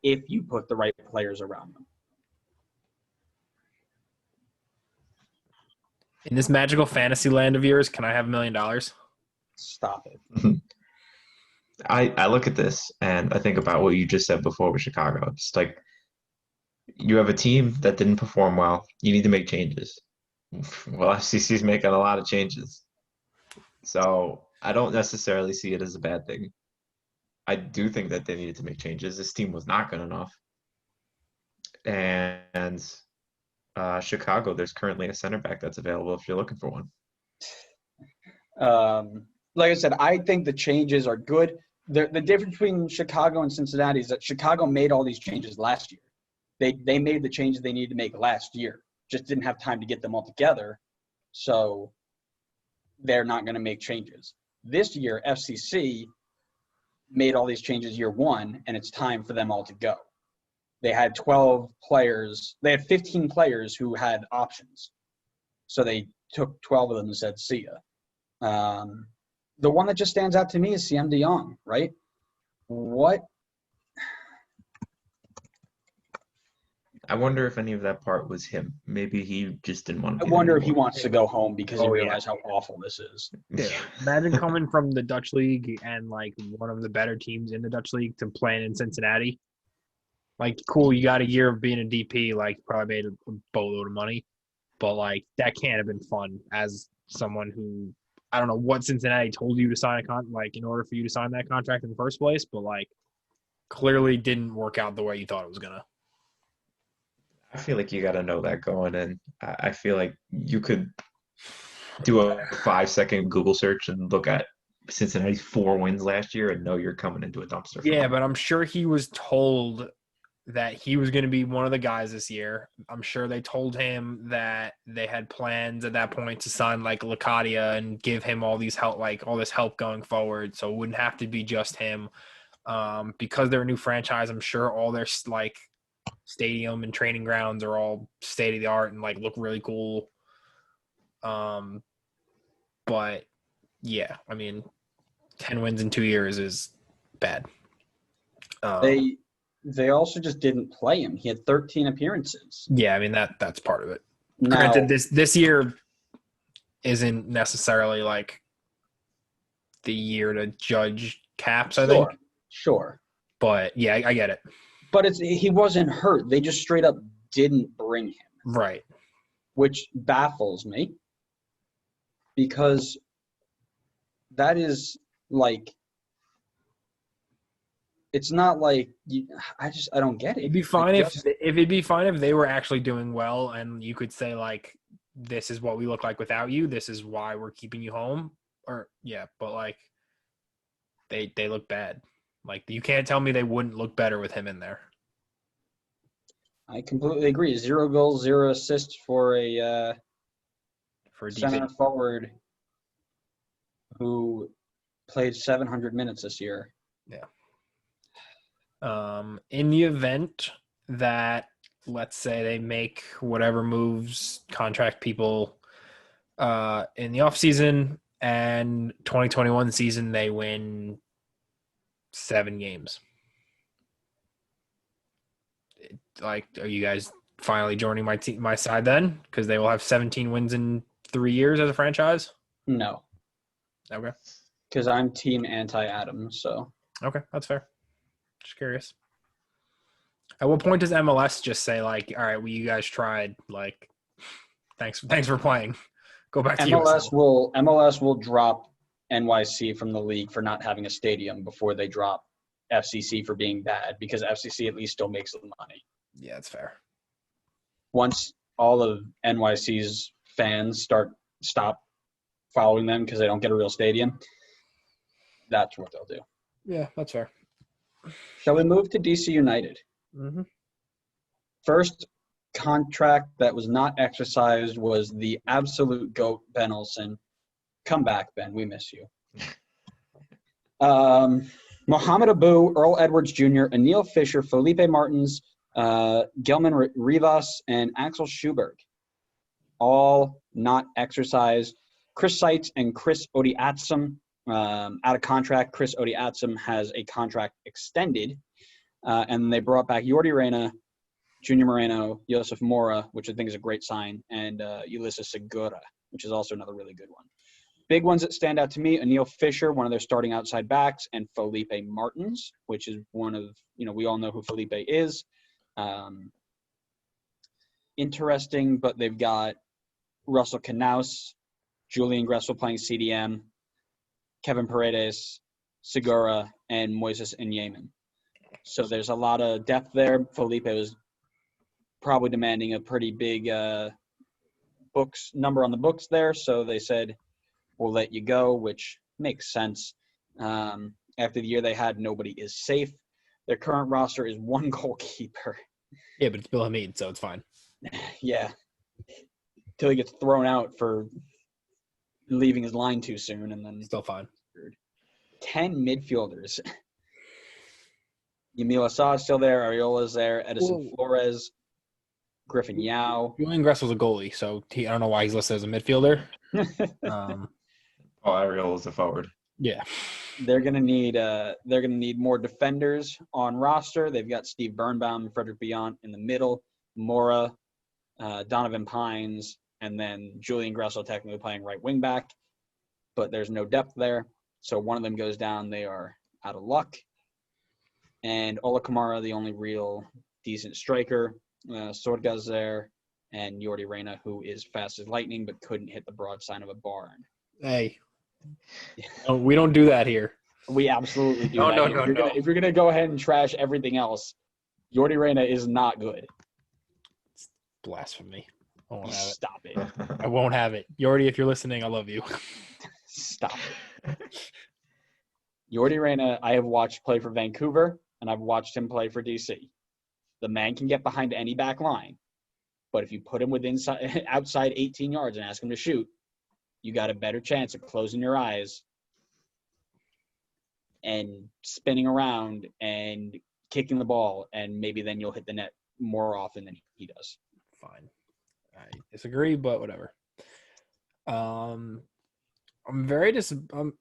Speaker 2: if you put the right players around them.
Speaker 1: In this magical fantasy land of yours, can I have $1 million?
Speaker 2: Stop it.
Speaker 3: I look at this and I think about what you just said before with Chicago. It's like you have a team that didn't perform well. You need to make changes. Well, FCC's making a lot of changes. So I don't necessarily see it as a bad thing. I do think that they needed to make changes. This team was not good enough. And Chicago, there's currently a center back that's available if you're looking for one.
Speaker 2: Like I said, I think the changes are good. The difference between Chicago and Cincinnati is that Chicago made all these changes last year. They made the changes they needed to make last year. Just didn't have time to get them all together. So they're not going to make changes. This year, FCC made all these changes year one, and it's time for them all to go. They had 12 players. They had 15 players who had options. So they took 12 of them and said, see ya. The one that just stands out to me is CM De Jong, right? What?
Speaker 3: I wonder if any of that part was him. Maybe he just didn't want to
Speaker 2: I
Speaker 3: be there
Speaker 2: wonder if he
Speaker 3: anymore.
Speaker 2: wants to go home because he
Speaker 1: Oh, yeah.
Speaker 2: realized how awful this is.
Speaker 1: Yeah. Imagine coming from the Dutch league and like one of the better teams in the Dutch league to playing in Cincinnati. Like, cool, you got a year of being a DP, like probably made a boatload of money, but like that can't have been fun as someone who I don't know what Cincinnati told you to sign like in order for you to sign that contract in the first place, but like clearly didn't work out the way you thought it was gonna.
Speaker 3: I feel like you got to know that going in. I feel like you could do a 5-second Google search and look at Cincinnati's 4 wins last year and know you're coming into a dumpster
Speaker 1: Yeah,
Speaker 3: fire.
Speaker 1: but I'm sure he was told that he was going to be one of the guys this year. I'm sure they told him that they had plans at that point to sign like Lacadia and give him all these help, like all this help going forward. So it wouldn't have to be just him. Because they're a new franchise, I'm sure all their like stadium and training grounds are all state of the art and like look really cool. But yeah, I mean, 10 wins in 2 years is bad.
Speaker 2: They also just didn't play him. He had 13 appearances.
Speaker 1: Yeah, I mean that's part of it.
Speaker 2: Now,
Speaker 1: Granted, this year isn't necessarily like the year to judge caps, I think.
Speaker 2: Sure.
Speaker 1: But yeah, I get it.
Speaker 2: But he wasn't hurt. They just straight up didn't bring him,
Speaker 1: Right.
Speaker 2: which baffles me because that is like it's not like I don't get it.
Speaker 1: It'd be fine if they were actually doing well and you could say like this is what we look like without you, this is why we're keeping you home, or yeah, but like they look bad. Like you can't tell me they wouldn't look better with him in there.
Speaker 2: I completely agree. 0 goals, 0 assists for a center
Speaker 1: DP.
Speaker 2: forward who played 700 minutes this year.
Speaker 1: Yeah. In the event that, let's say, they make whatever moves, contract people in the offseason, and 2021 season, they win 7 games. Like, are you guys finally joining my side then? Because they will have 17 wins in 3 years as a franchise?
Speaker 2: No.
Speaker 1: Okay.
Speaker 2: Because I'm team anti-Adams, so.
Speaker 1: Okay, that's fair. Just curious. At what point does MLS just say like, all right, well, you guys tried, like, thanks for playing. Go back to
Speaker 2: MLS will drop NYC from the league for not having a stadium before they drop FCC for being bad, because FCC at least still makes the money.
Speaker 1: Yeah, that's fair.
Speaker 2: Once all of NYC's fans stop following them because they don't get a real stadium, that's what they'll do.
Speaker 1: Yeah, that's fair.
Speaker 2: Shall we move to DC United?
Speaker 1: Mm-hmm.
Speaker 2: First contract that was not exercised was the absolute GOAT, Ben Olsen. Come back, Ben. We miss you. Mohamed Abu, Earl Edwards Jr., Anil Fisher, Felipe Martins, Gelman Rivas, and Axel Schuberg. All not exercised. Chris Seitz and Chris Odiatsum out of contract. Chris Odiatsum has a contract extended. And they brought back Jordi Reyna, Junior Moreno, Josef Mora, which I think is a great sign, and Ulysses Segura, which is also another really good one. Big ones that stand out to me, Anil Fisher, one of their starting outside backs, and Felipe Martins, which is one of, we all know who Felipe is. Interesting, but they've got Russell Knaus, Julian Gressel playing CDM, Kevin Paredes, Segura, and Moises Inyeman. So there's a lot of depth there. Felipe was probably demanding a pretty big number on the books there, so they said, we'll let you go, which makes sense. After the year they had, nobody is safe. Their current roster is one goalkeeper.
Speaker 1: Yeah, but it's Bill Hamid, so it's fine.
Speaker 2: Yeah. Until he gets thrown out for leaving his line too soon, and then
Speaker 1: Still fine.
Speaker 2: 10 midfielders. Yamil Assad still there. Ariola's there. Edison Flores. Griffin Yao.
Speaker 1: Julian Gressel's a goalie, so I don't know why he's listed as a midfielder.
Speaker 3: Ariel is a forward.
Speaker 1: Yeah.
Speaker 2: They're gonna need more defenders on roster. They've got Steve Birnbaum and Frederick Beyont in the middle, Mora, Donovan Pines, and then Julian Gressel technically playing right wing back, but there's no depth there. So one of them goes down, they are out of luck. And Ola Kamara, the only real decent striker. Sorga's there, and Jordi Reyna, who is fast as lightning but couldn't hit the broadside of a barn.
Speaker 1: Hey. No, we don't do that here.
Speaker 2: We absolutely do.
Speaker 1: No,
Speaker 2: that.
Speaker 1: no.
Speaker 2: If you're gonna go ahead and trash everything else, Jordi Reyna is not good.
Speaker 1: It's blasphemy. I won't have it.
Speaker 2: Stop it.
Speaker 1: I won't have it. Jordi, if you're listening, I love you.
Speaker 2: Stop it. Jordi Reyna, I have watched play for Vancouver, and I've watched him play for DC. The man can get behind any back line, but if you put him outside 18 yards and ask him to shoot, you got a better chance of closing your eyes and spinning around and kicking the ball, and maybe then you'll hit the net more often than he does.
Speaker 1: Fine. I disagree, but whatever. I'm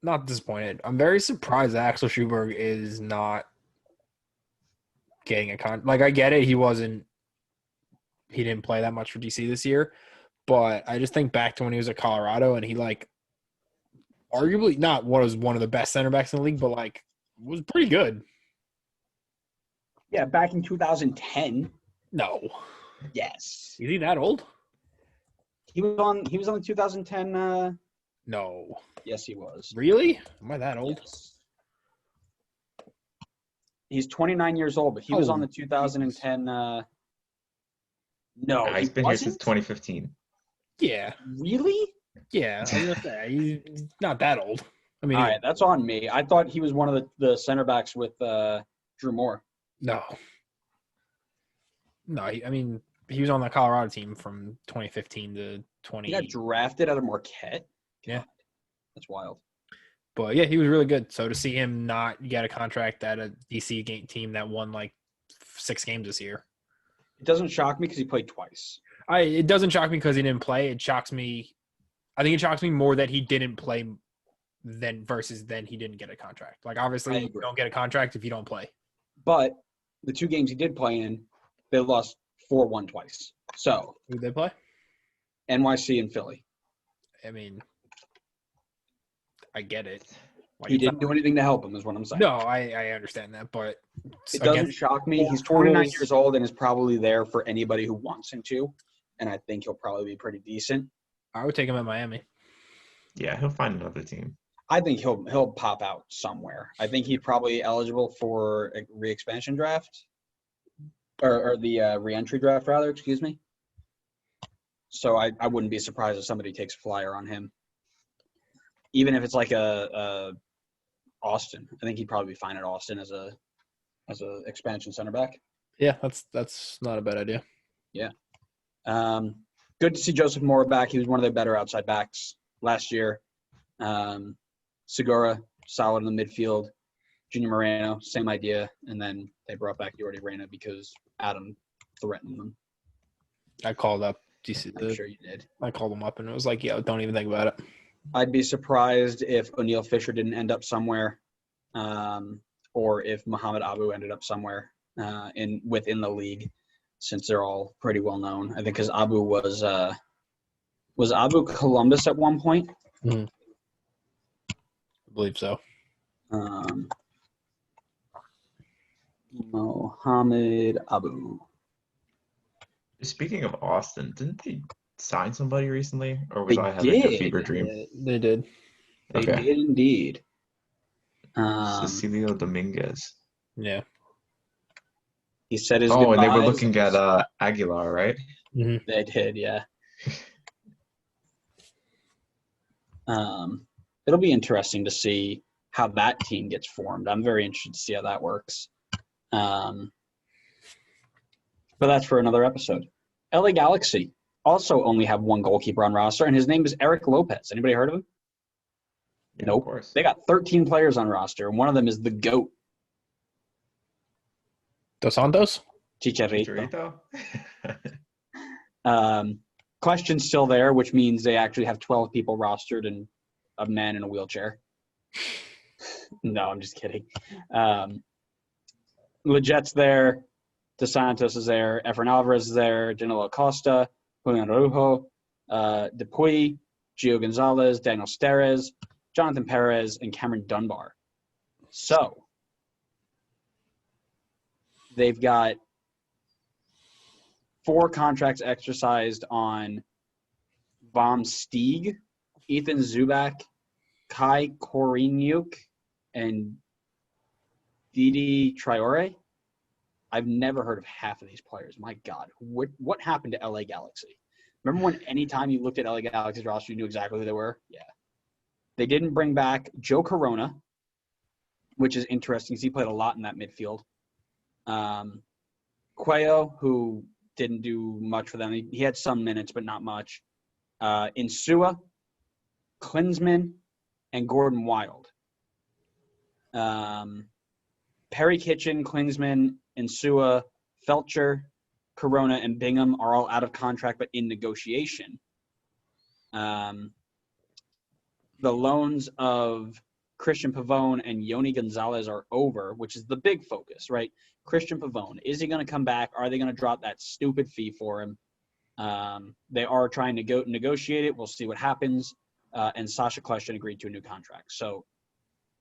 Speaker 1: not disappointed. I'm very surprised that Axel Schuberg is not getting a like, I get it. He didn't play that much for DC this year, but I just think back to when he was at Colorado and he arguably not was one of the best center backs in the league, but was pretty good.
Speaker 2: Yeah, back in 2010.
Speaker 1: No.
Speaker 2: Yes.
Speaker 1: Is he that old?
Speaker 2: He was on the 2010
Speaker 1: No.
Speaker 2: Yes, he was.
Speaker 1: Really? Am I that old?
Speaker 2: Yes. He's 29 years old, but he was on the 2010 No,
Speaker 3: He's been here since 2015.
Speaker 1: Yeah.
Speaker 2: Really?
Speaker 1: Yeah. I was gonna say, he's not that old. I mean,
Speaker 2: all right, that's on me. I thought he was one of the center backs with Drew Moore.
Speaker 1: No. He was on the Colorado team from 2015 to 20.
Speaker 2: He got drafted out of Marquette.
Speaker 1: Yeah.
Speaker 2: God, that's wild.
Speaker 1: But, yeah, he was really good. So to see him not get a contract at a DC team that won 6 games this year.
Speaker 2: It doesn't shock me because he played twice.
Speaker 1: It doesn't shock me because he didn't play. I think it shocks me more that he didn't play versus he didn't get a contract. Obviously, you don't get a contract if you don't play.
Speaker 2: But the 2 games he did play in, they lost 4-1 twice. So
Speaker 1: who did they play?
Speaker 2: NYC and Philly.
Speaker 1: I mean, I get it.
Speaker 2: He didn't do anything to help him, is what I'm saying.
Speaker 1: No, I understand that, but
Speaker 2: it doesn't shock me. He's 29 years old and is probably there for anybody who wants him to, and I think he'll probably be pretty decent.
Speaker 1: I would take him at Miami.
Speaker 3: Yeah, he'll find another team.
Speaker 2: I think he'll pop out somewhere. I think he's probably eligible for a re-expansion draft, or the re-entry draft, rather. Excuse me. So I wouldn't be surprised if somebody takes a flyer on him, even if it's a Austin. I think he'd probably be fine at Austin as a expansion center back.
Speaker 1: Yeah, that's not a bad idea.
Speaker 2: Yeah. Good to see Joseph Mora back. He was one of their better outside backs last year. Segura, solid in the midfield. Junior Moreno, same idea. And then they brought back Jordi Reyna because Adam threatened them.
Speaker 1: I called up.
Speaker 2: I'm sure you did.
Speaker 1: I called him up and it was don't even think about it.
Speaker 2: I'd be surprised if Anil Fisher didn't end up somewhere, or if Muhammad Abu ended up somewhere within the league, since they're all pretty well known. I think because Abu was Was Abu Columbus at one point?
Speaker 1: I believe so.
Speaker 2: Mohammed Abu.
Speaker 3: Speaking of Austin, didn't they sign somebody recently, or was
Speaker 2: They
Speaker 3: I having a
Speaker 2: did.
Speaker 3: fever dream?
Speaker 1: Yeah, they did.
Speaker 2: They
Speaker 3: Okay.
Speaker 2: did indeed.
Speaker 3: Cecilio Dominguez.
Speaker 1: Yeah.
Speaker 2: He said his
Speaker 3: Oh, and they were
Speaker 2: goodbyes.
Speaker 3: looking at Aguilar, right?
Speaker 1: hmm
Speaker 2: They did, yeah. It'll be interesting to see how that team gets formed. I'm very interested to see how that works. But that's for another episode. LA Galaxy also only have one goalkeeper on roster, and his name is Eric Lopez. Anybody heard of him?
Speaker 3: Yeah,
Speaker 2: Nope.
Speaker 3: of course.
Speaker 2: They got 13 players on roster, and one of them is the GOAT,
Speaker 1: Dos Santos?
Speaker 2: Chicharito.
Speaker 3: Chicharito?
Speaker 2: Question's still there, which means they actually have 12 people rostered and a man in a wheelchair. No, I'm just kidding. Leget's there. Dos Santos is there. Efrain Alvarez is there. Danilo Costa, Julian Araujo, Dupuy, Gio Gonzalez, Daniel Steres, Jonathan Perez, and Cameron Dunbar. So they've got 4 contracts exercised on Vom Stieg, Ethan Zubak, Kai Koreniuk, and Didi Traore. I've never heard of half of these players. My God, what happened to LA Galaxy? Remember when anytime you looked at LA Galaxy's roster, you knew exactly who they were? Yeah. They didn't bring back Joe Corona, which is interesting because he played a lot in that midfield. Cuello, who didn't do much for them. He had some minutes, but not much. Insua, Klinsman, and Gordon Wild. Perry Kitchen, Klinsman, Insua, Felcher, Corona, and Bingham are all out of contract but in negotiation. The loans of Christian Pavone and Yoni Gonzalez are over, which is the big focus, right? Christian Pavone, is he going to come back? Are they going to drop that stupid fee for him? They are trying to negotiate it. We'll see what happens. And Sasha Kljestan agreed to a new contract. So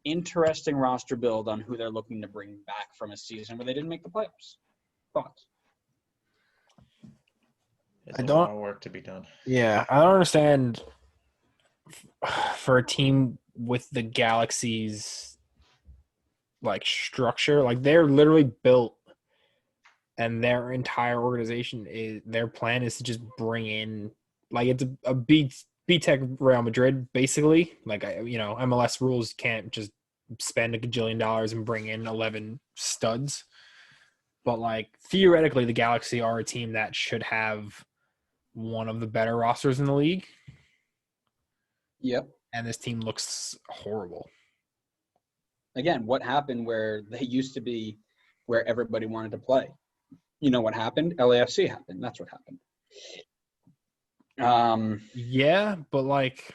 Speaker 2: interesting roster build on who they're looking to bring back from a season where they didn't make the playoffs. Thoughts?
Speaker 3: There's
Speaker 1: I
Speaker 3: a
Speaker 1: don't-
Speaker 3: lot of work to be done.
Speaker 1: Yeah, I don't understand for a team with the Galaxy's like structure, like they're literally built and their entire organization is their plan is to just bring in like it's a B-Tech Real Madrid basically. Like MLS rules can't just spend a gajillion dollars and bring in 11 studs. But like theoretically the Galaxy are a team that should have one of the better rosters in the league.
Speaker 2: Yep.
Speaker 1: And this team looks horrible.
Speaker 2: Again, what happened where they used to be where everybody wanted to play? You know what happened? LAFC happened. That's what happened.
Speaker 1: Yeah, but like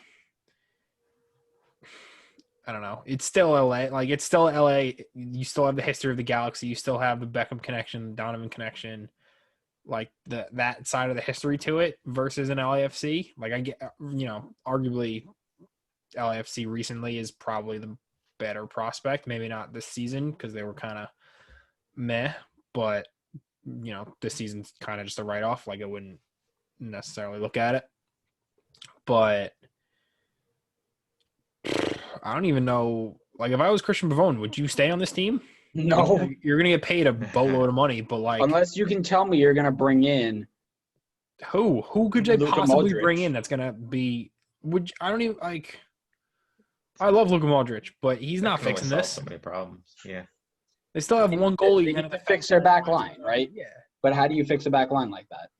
Speaker 1: I don't know. It's still LA. Like it's still LA. You still have the history of the Galaxy. You still have the Beckham connection, Donovan connection, like that side of the history to it versus an LAFC. Like I get, arguably LAFC recently is probably the better prospect. Maybe not this season because they were kind of meh, but this season's kind of just a write-off. Like I wouldn't necessarily look at it, but I don't even know. Like if I was Christian Pavone, would you stay on this team?
Speaker 2: No.
Speaker 1: Like, you're gonna get paid a boatload of money, but like
Speaker 2: Unless you can tell me you're going to bring in
Speaker 1: who could they
Speaker 2: Luka
Speaker 1: possibly
Speaker 2: Modric.
Speaker 1: bring in that's gonna be? I don't even like. I love Luka Modric, but he's
Speaker 3: That
Speaker 1: not
Speaker 3: can only
Speaker 1: fixing
Speaker 3: solve
Speaker 1: this.
Speaker 3: so many problems. Yeah.
Speaker 1: They still have one goalie.
Speaker 2: They need to fix their back line, right?
Speaker 1: Yeah.
Speaker 2: But how do you fix a back line like that?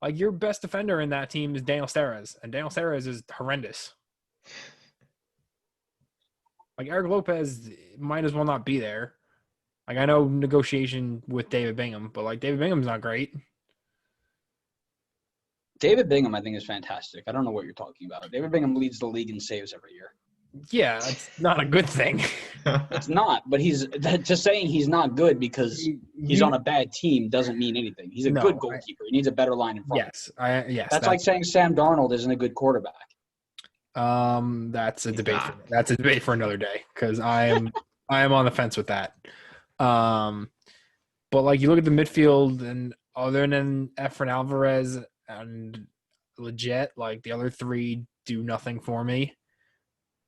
Speaker 1: Like your best defender in that team is Daniel Steres, and Daniel Steres is horrendous. Like Eric Lopez might as well not be there. Like I know negotiation with David Bingham, but like David Bingham's not great.
Speaker 2: David Bingham, I think, is fantastic. I don't know what you're talking about. David Bingham leads the league in saves every year.
Speaker 1: Yeah, it's not a good thing.
Speaker 2: It's not, but just saying he's not good because he's on a bad team doesn't mean anything. He's a good goalkeeper. He needs a better line in front.
Speaker 1: Yes.
Speaker 2: That's like saying Sam Darnold isn't a good quarterback.
Speaker 1: That's a debate for another day because I am on the fence with that. But like you look at the midfield and other than Efren Alvarez and legit, like the other three do nothing for me.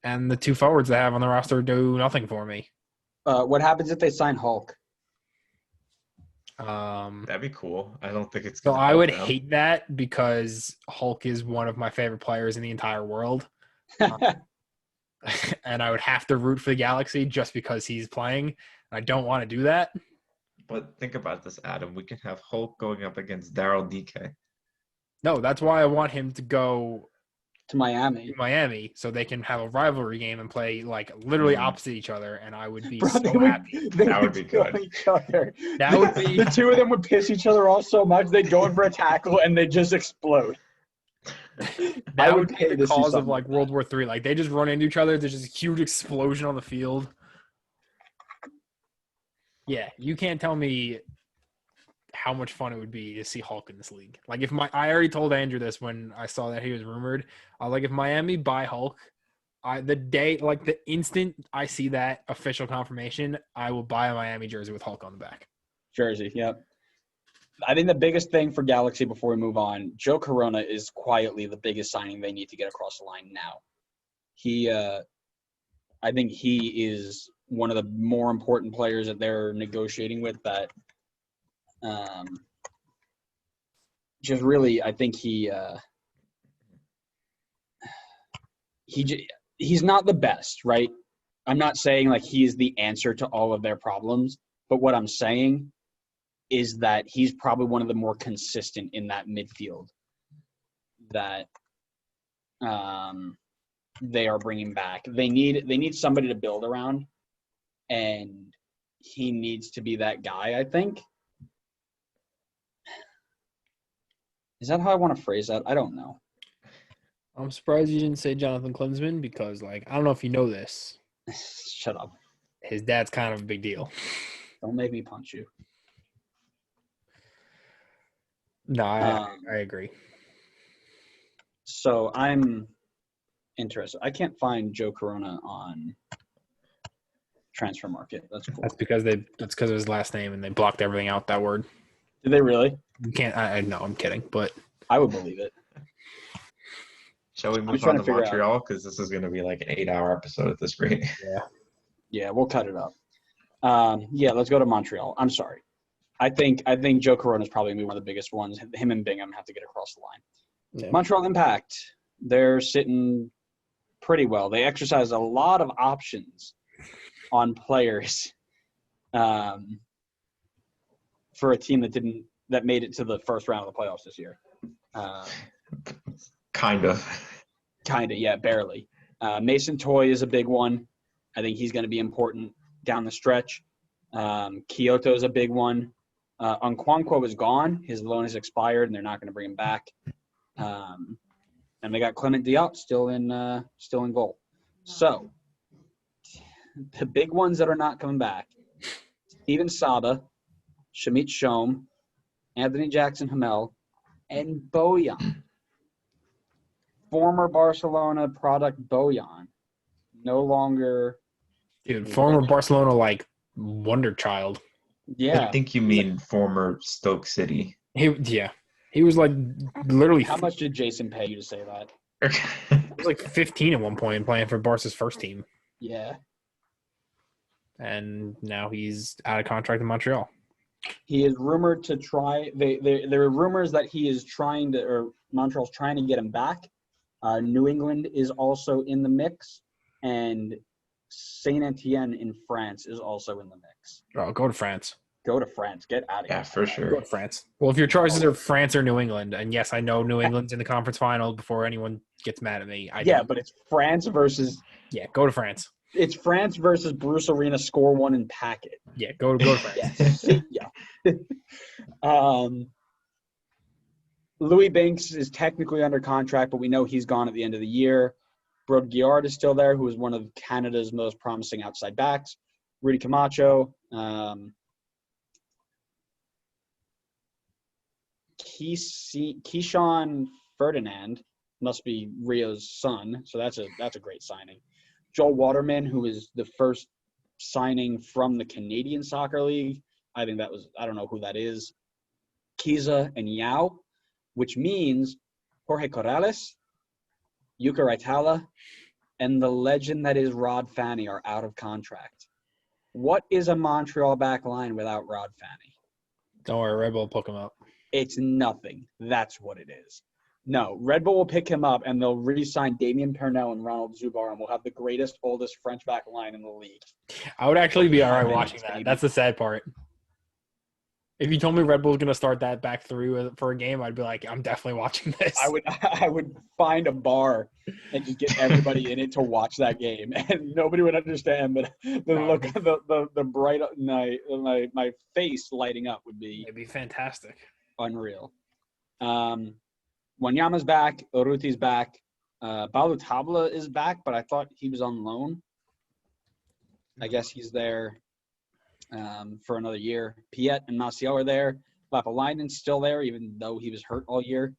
Speaker 1: And the two forwards they have on the roster do nothing for me.
Speaker 2: What happens if they sign Hulk?
Speaker 3: That'd be cool. I don't think it's
Speaker 1: So
Speaker 3: gonna
Speaker 1: I
Speaker 3: help
Speaker 1: would
Speaker 3: them.
Speaker 1: hate that because Hulk is one of my favorite players in the entire world. And I would have to root for the Galaxy just because he's playing. I don't want to do that.
Speaker 3: But think about this, Adam. We can have Hulk going up against Daryl DK.
Speaker 1: No, that's why I want him to go
Speaker 2: to Miami.
Speaker 1: to Miami so they can have a rivalry game and play like literally opposite each other, and I would be
Speaker 2: Bro,
Speaker 1: so happy.
Speaker 3: That would be good.
Speaker 2: Each other.
Speaker 1: That would be
Speaker 2: The two of them would piss each other off so much they'd go in for a tackle and they'd just explode.
Speaker 1: that would be the cause of like World War III. Like they just run into each other. There's just a huge explosion on the field. Yeah, you can't tell me how much fun it would be to see Hulk in this league. Like I already told Andrew this when I saw that he was rumored. I was like, if Miami buy Hulk, the instant I see that official confirmation, I will buy a Miami jersey with Hulk on the back.
Speaker 2: Jersey, yep. I think the biggest thing for Galaxy before we move on, Joe Corona is quietly the biggest signing they need to get across the line now. I think he is one of the more important players that they're negotiating with that just really, I think he's not the best, right? I'm not saying like he's the answer to all of their problems, but what I'm saying is that he's probably one of the more consistent in that midfield that they are bringing back. They need somebody to build around, and he needs to be that guy, I think. Is that how I want to phrase that? I don't know.
Speaker 1: I'm surprised you didn't say Jonathan Klinsmann because, like, I don't know if you know this.
Speaker 2: Shut up.
Speaker 1: His dad's kind of a big deal.
Speaker 2: Don't make me punch you.
Speaker 1: No, I agree.
Speaker 2: So I'm interested. I can't find Joe Corona on Transfer Market. That's cool.
Speaker 1: That's because of his last name and they blocked everything out that word.
Speaker 2: Did they really?
Speaker 1: You can't. I know. I'm kidding, but
Speaker 2: I would believe it.
Speaker 3: Shall we move on to Montreal? Because this is going to be like an 8-hour episode at this rate.
Speaker 2: Yeah, we'll cut it up. Let's go to Montreal. I'm sorry. I think Joe Corona is probably one of the biggest ones. Him and Bingham have to get across the line. Yeah. Montreal Impact, they're sitting pretty well. They exercise a lot of options on players for a team that made it to the first round of the playoffs this year.
Speaker 3: Kind of,
Speaker 2: yeah, barely. Mason Toye is a big one. I think he's going to be important down the stretch. Kyoto is a big one. Nwankwo is gone. His loan has expired, and they're not going to bring him back. And they got Clement Diop still in goal. So the big ones that are not coming back: Steven Saba, Shamit Shome, Anthony Jackson Hamel, and Bojan. Former Barcelona product Bojan, no longer.
Speaker 1: Dude, former Barcelona like wonder child.
Speaker 2: Yeah,
Speaker 3: I think you mean former Stoke City.
Speaker 1: He was like literally.
Speaker 2: How much did Jason pay you to say that?
Speaker 1: He was like 15 at one point playing for Barca's first team.
Speaker 2: Yeah.
Speaker 1: And now he's out of contract in Montreal.
Speaker 2: He is rumored to try. There are rumors that he is trying to, or Montreal's trying to get him back. New England is also in the mix, and Saint Etienne in France is also in the mix.
Speaker 1: Oh, go to France.
Speaker 2: Go to France. Get out of here.
Speaker 3: Yeah, for sure.
Speaker 1: Go to France. Well, if your choices are France or New England, and yes, I know New England's in the conference final before anyone gets mad at me.
Speaker 2: But it's France versus.
Speaker 1: Yeah, go to France.
Speaker 2: It's France versus Bruce Arena. Score one and pack it.
Speaker 1: Yeah, go to France.
Speaker 2: Yeah. Louis Banks is technically under contract, but we know he's gone at the end of the year. Brod Guillard is still there, who is one of Canada's most promising outside backs. Rudy Camacho. Keyshawn Ferdinand must be Rio's son, so that's a great signing. Joel Waterman, who is the first signing from the Canadian Soccer League. I don't know who that is. Kiza and Yao, which means Jorge Corrales, Yuka Raitala, and the legend that is Rod Fanny are out of contract. What is a Montreal back line without Rod Fanny?
Speaker 1: Don't worry, Red Bull will pick him up.
Speaker 2: It's nothing. That's what it is. No, Red Bull will pick him up, and they'll re-sign Damien Pernell and Ronald Zubar, and we'll have the greatest, oldest French back line in the league.
Speaker 1: I would actually be all right
Speaker 2: Minutes,
Speaker 1: watching that.
Speaker 2: baby.
Speaker 1: That's the sad part. If you told me Red Bull's going to start that back three for a game, I'd be like, I'm definitely watching this.
Speaker 2: I would find a bar and just get everybody in it to watch that game, and nobody would understand. But the look, the bright night, my face lighting up would be
Speaker 1: It'd be fantastic.
Speaker 2: unreal. Wanyama's back. Urruti's back. Balu Tabla is back, but I thought he was on loan. I guess he's there for another year. Piet and Maciel are there. Lapalainen's still there, even though he was hurt all year.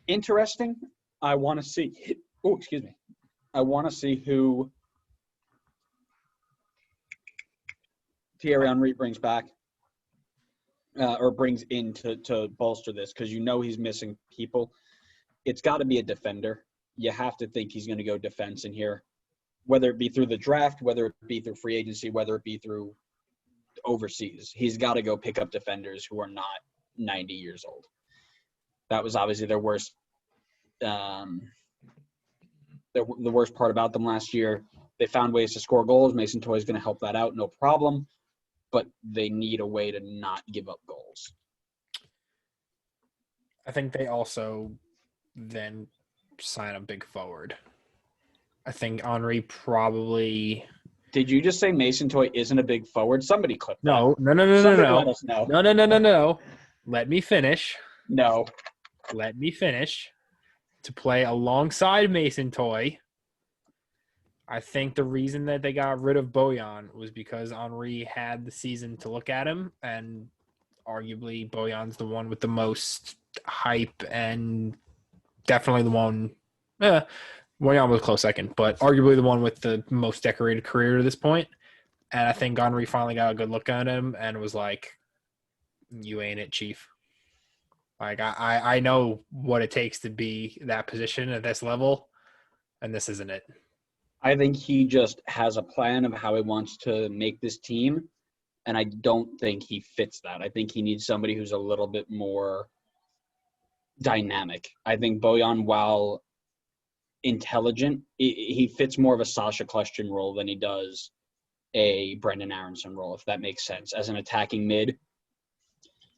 Speaker 2: Interesting. I want to see. Oh, excuse me. I want to see who Thierry Henry brings back. Or brings in to bolster this, because he's missing people. It's got to be a defender. You have to think he's going to go defense in here, whether it be through the draft, whether it be through free agency, whether it be through overseas. He's got to go pick up defenders who are not 90 years old. That was obviously their worst the worst part about them last year. They found ways to score goals. Mason Toy is going to help that out, no problem. But they need a way to not give up goals.
Speaker 1: I think they also then sign a big forward. I think Henry probably.
Speaker 2: Did you just say Mason Toy isn't a big forward? Somebody clip that.
Speaker 1: No.
Speaker 2: Somebody let us know.
Speaker 1: No. Let me finish.
Speaker 2: No.
Speaker 1: Let me finish. To play alongside Mason Toy. I think the reason that they got rid of Bojan was because Henry had the season to look at him, and arguably Bojan's the one with the most hype and definitely the one Bojan was a close second, but arguably the one with the most decorated career to this point. And I think Henry finally got a good look at him and was like, you ain't it, chief. Like, I know what it takes to be that position at this level, and this isn't it.
Speaker 2: I think he just has a plan of how he wants to make this team, and I don't think he fits that. I think he needs somebody who's a little bit more dynamic. I think Bojan, while intelligent, he fits more of a Sasha Kljestan role than he does a Brendan Aronson role, if that makes sense, as an attacking mid.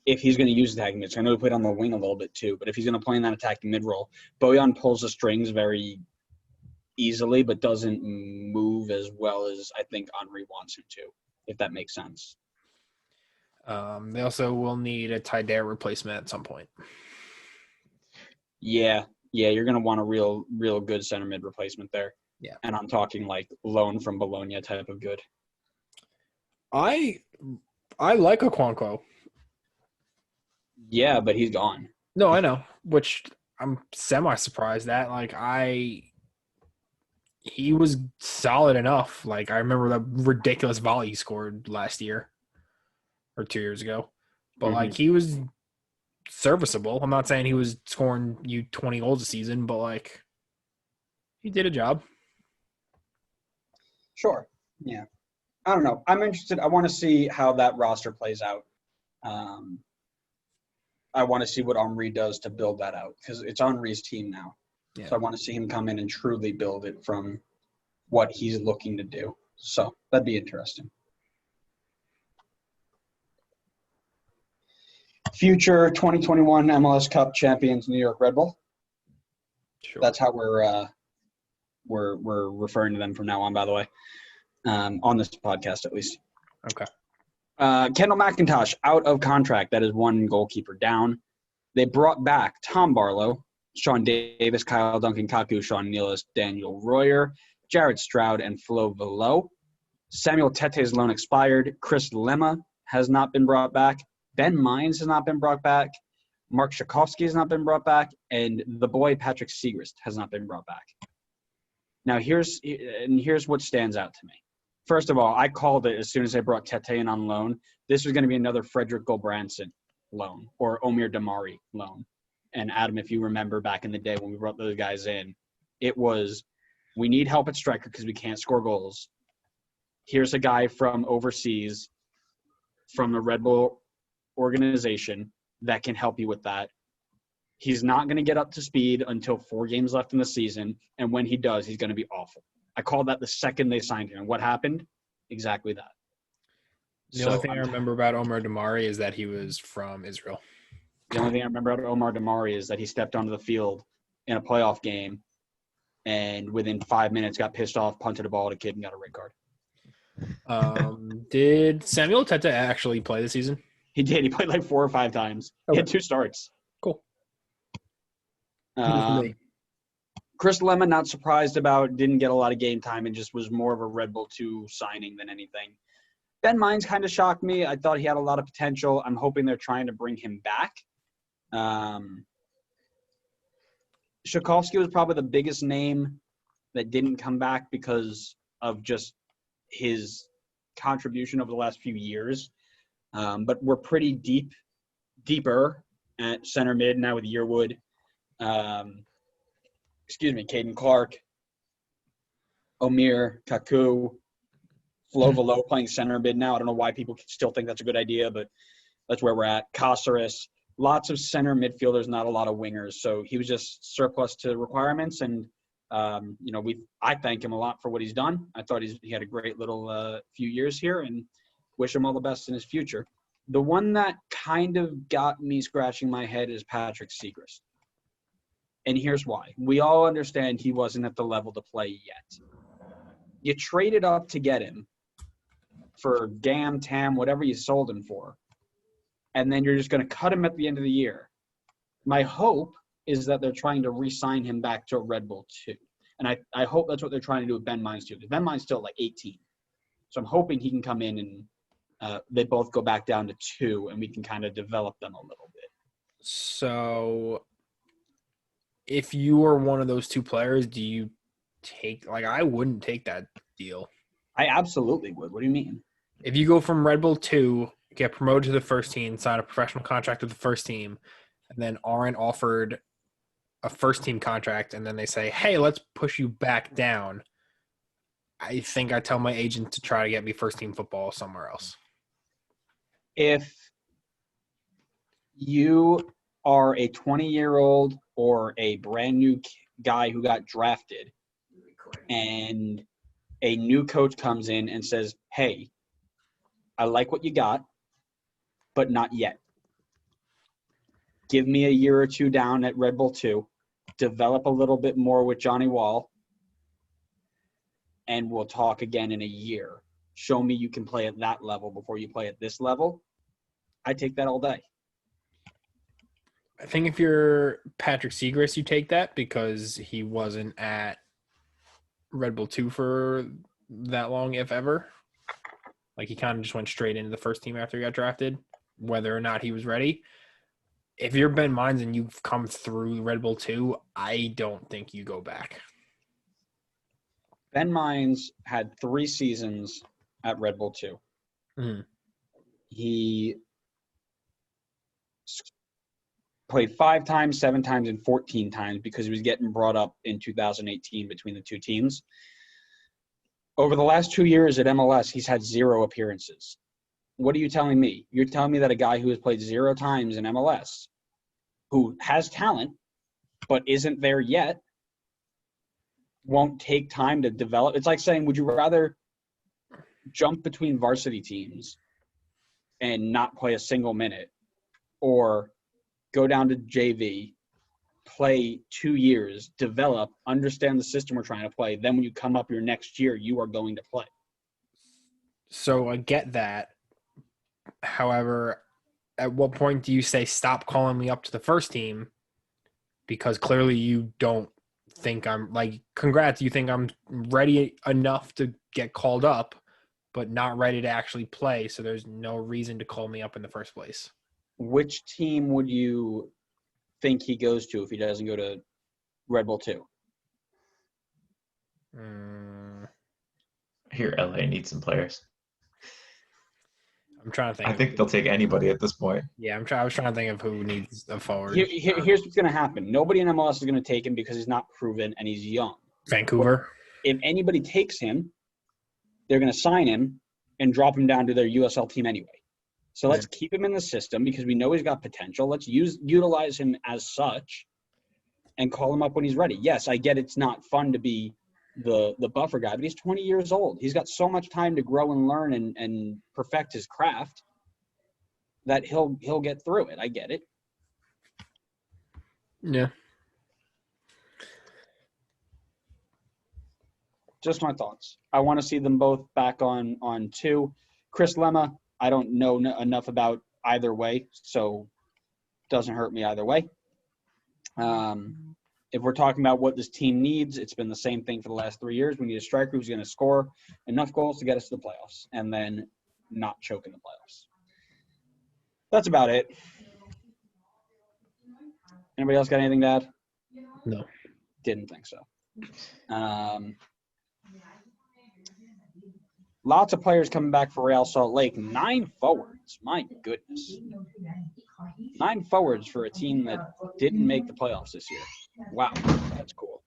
Speaker 2: If he's going to use attacking mid, so I know he played on the wing a little bit too, but if he's going to play in that attacking mid role, Bojan pulls the strings very easily, but doesn't move as well as I think Henry wants him to, if that makes sense.
Speaker 1: They also will need a Tydare replacement at some point.
Speaker 2: Yeah, you're going to want a real good center mid replacement there.
Speaker 1: Yeah.
Speaker 2: And I'm talking like loan from Bologna type of good.
Speaker 1: I like Okonkwo.
Speaker 2: Yeah, but he's gone.
Speaker 1: No, I know, which I'm semi-surprised at. He was solid enough. Like, I remember that ridiculous volley he scored last year or 2 years ago. But, he was serviceable. I'm not saying he was scoring you 20 goals a season, but, he did a job.
Speaker 2: Sure. Yeah. I don't know. I'm interested. I want to see how that roster plays out. I want to see what Henry does to build that out, because it's Henry's team now. Yeah. So I want to see him come in and truly build it from what he's looking to do. So that'd be interesting. Future 2021 MLS Cup champions, New York Red Bull. Sure. That's how we're referring to them from now on, by the way, on this podcast at least.
Speaker 1: Okay.
Speaker 2: Kendall McIntosh out of contract. That is one goalkeeper down. They brought back Tom Barlow, Sean Davis, Kyle Duncan, Kaku, Sean Nealis, Daniel Royer, Jared Stroud, and Flo Velo. Samuel Tete's loan expired. Chris Lemma has not been brought back. Ben Mines has not been brought back. Mark Shakovsky has not been brought back. And the boy Patrick Segrist has not been brought back. Now, here's what stands out to me. First of all, I called it as soon as I brought Tete in on loan. This was going to be another Frederick Gulbranson loan or Omir Damari loan. And Adam, if you remember back in the day when we brought those guys in, it was, we need help at striker because we can't score goals. Here's a guy from overseas, from the Red Bull organization that can help you with that. He's not going to get up to speed until 4 games left in the season, and when he does, he's going to be awful. I called that the second they signed him. And what happened? Exactly that.
Speaker 1: The only thing I remember about Omar Damari is that he was from Israel.
Speaker 2: The only thing I remember about Omar Damari is that he stepped onto the field in a playoff game and within 5 minutes got pissed off, punted a ball at a kid, and got a red card.
Speaker 1: Did Samuel Tete actually play this season?
Speaker 2: He did. He played like 4 or 5 times. He had 2 starts.
Speaker 1: Cool.
Speaker 2: Chris Lemon, not surprised about, didn't get a lot of game time and just was more of a Red Bull 2 signing than anything. Ben Mines kind of shocked me. I thought he had a lot of potential. I'm hoping they're trying to bring him back. Shakovsky was probably the biggest name that didn't come back because of just his contribution over the last few years. But we're pretty deeper at center mid now with Yearwood. Caden Clark, Omir, Kaku, Flo Velo playing center mid now. I don't know why people still think that's a good idea, but that's where we're at. Caceres, lots of center midfielders, not a lot of wingers. So he was just surplus to requirements, and I thank him a lot for what he's done. I thought he had a great little few years here, and wish him all the best in his future. The one that kind of got me scratching my head is Patrick Segrist. And here's why. We all understand he wasn't at the level to play yet. You traded up to get him for Gam, Tam, whatever you sold him for, and then you're just going to cut him at the end of the year. My hope is that they're trying to re-sign him back to a Red Bull 2. And I hope that's what they're trying to do with Ben Mines too, because Ben Mines still like 18. So I'm hoping he can come in and they both go back down to 2, and we can kind of develop them a little bit.
Speaker 1: So if you were one of those 2 players, do you take – like I wouldn't take that deal.
Speaker 2: I absolutely would. What do you mean?
Speaker 1: If you go from Red Bull 2, get promoted to the first team, sign a professional contract with the first team, and then aren't offered a first team contract, and then they say, hey, let's push you back down, I think I tell my agent to try to get me first team football somewhere else.
Speaker 2: If you are a 20-year-old or a brand new guy who got drafted and a new coach comes in and says, hey, I like what you got, but not yet. Give me a year or 2 down at Red Bull 2, develop a little bit more with Johnny Wall, and we'll talk again in a year. Show me you can play at that level before you play at this level. I take that all day.
Speaker 1: I think if you're Patrick Segrist, you take that because he wasn't at Red Bull 2 for that long, if ever. Like he kind of just went straight into the first team after he got drafted, whether or not he was ready. If you're Ben Mines and you've come through Red Bull 2, I don't think you go back.
Speaker 2: Ben Mines had 3 seasons at Red Bull 2.
Speaker 1: Mm-hmm.
Speaker 2: He played 5 times, 7 times, and 14 times because he was getting brought up in 2018 between the 2 teams. Over the last 2 years at MLS, he's had 0 appearances. What are you telling me? You're telling me that a guy who has played 0 times in MLS, who has talent but isn't there yet, won't take time to develop? It's like saying, would you rather jump between varsity teams and not play a single minute, or go down to JV, play 2 years, develop, understand the system we're trying to play, then when you come up your next year, you are going to play?
Speaker 1: So I get that. However, at what point do you say, stop calling me up to the first team because clearly you don't think I'm like, congrats, you think I'm ready enough to get called up, but not ready to actually play. So there's no reason to call me up in the first place.
Speaker 2: Which team would you think he goes to if he doesn't go to Red Bull 2?
Speaker 3: Here, LA needs some players.
Speaker 1: I'm trying to think.
Speaker 3: I think they'll take anybody at this point.
Speaker 1: Yeah, I was trying to think of who needs a forward.
Speaker 2: Here's what's going to happen. Nobody in MLS is going to take him because he's not proven and he's young.
Speaker 1: Vancouver.
Speaker 2: If anybody takes him, they're going to sign him and drop him down to their USL team anyway. So let's keep him in the system because we know he's got potential. Let's utilize him as such and call him up when he's ready. Yes, I get it's not fun to be the buffer guy, but he's 20 years old. He's got so much time to grow and learn and perfect his craft that he'll get through it. I get it.
Speaker 1: Yeah.
Speaker 2: Just my thoughts. I want to see them both back on 2. Chris Lemma, I don't know enough about either way, so doesn't hurt me either way. If we're talking about what this team needs, it's been the same thing for the last 3 years. We need a striker who's going to score enough goals to get us to the playoffs and then not choke in the playoffs. That's about it. Anybody else got anything to add?
Speaker 1: No.
Speaker 2: Didn't think so. Lots of players coming back for Real Salt Lake. 9 forwards. My goodness. 9 forwards for a team that didn't make the playoffs this year. Wow, that's cool.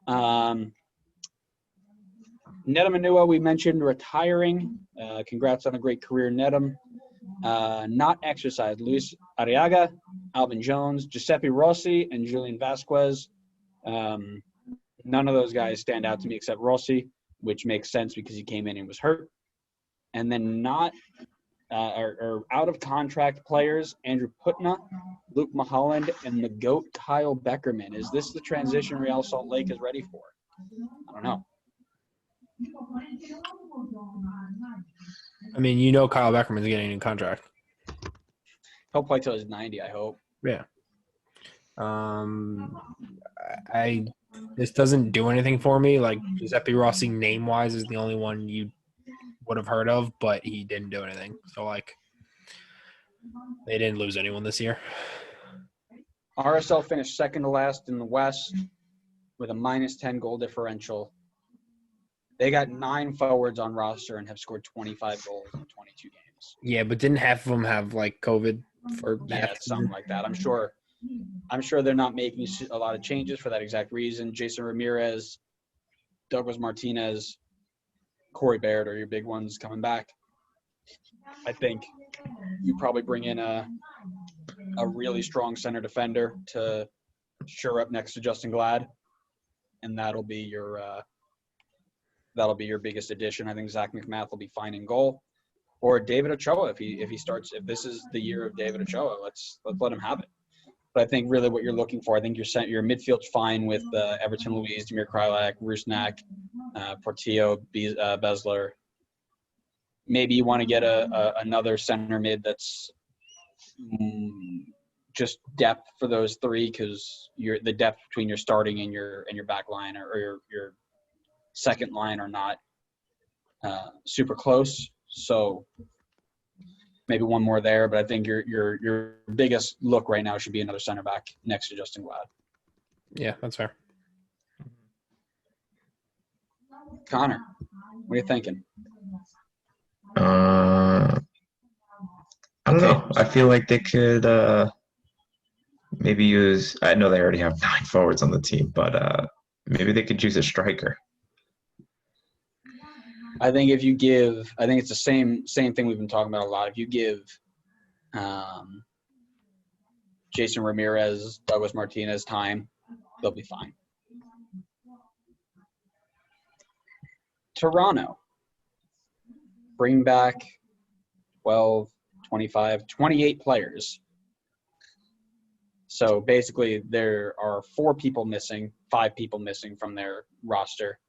Speaker 2: Nedum Anua, we mentioned retiring. Congrats on a great career, Nedum. Not exercised. Luis Arriaga, Alvin Jones, Giuseppe Rossi, and Julian Vasquez. None of those guys stand out to me except Rossi, which makes sense because he came in and was hurt. And then not or out of contract players, Andrew Putna, Luke Mulholland, and the GOAT Kyle Beckerman. Is this the transition Real Salt Lake is ready for? I don't know.
Speaker 1: I mean, Kyle Beckerman's getting a new contract.
Speaker 2: He'll play till he's 90, I hope.
Speaker 1: Yeah. This doesn't do anything for me. Like, Giuseppe Rossi name-wise is the only one you would have heard of, but he didn't do anything. So, like, they didn't lose anyone this year.
Speaker 2: RSL finished second to last in the West with a -10 goal differential. They got 9 forwards on roster and have scored 25 goals in 22 games.
Speaker 1: Yeah, but didn't half of them have, like, COVID for
Speaker 2: something like that. I'm sure they're not making a lot of changes for that exact reason. Jason Ramirez, Douglas Martinez, Corey Baird are your big ones coming back. I think you probably bring in a really strong center defender to shore up next to Justin Glad, and that'll be your biggest addition. I think Zach McMath will be fine in goal, or David Ochoa if he starts. If this is the year of David Ochoa, let's let him have it. But I think really what you're looking for, I think your midfield's fine with Everton Luiz, Demir Krylak, Rusnak, Portillo, Besler. Maybe you want to get another center mid that's just depth for those 3 because the depth between your starting and your back line or your second line are not super close. So maybe one more there, but I think your biggest look right now should be another center back next to Justin Glad.
Speaker 1: Yeah, that's fair.
Speaker 2: Connor, what are you thinking?
Speaker 3: I don't know. I feel like they could maybe use. I know they already have 9 forwards on the team, but maybe they could use a striker.
Speaker 2: I think if you give, I think it's the same thing we've been talking about a lot. If you give Jason Ramirez, Douglas Martinez time, they'll be fine. Toronto. Bring back 12, 25, 28 players. So basically there are 4 people missing, 5 people missing from their roster.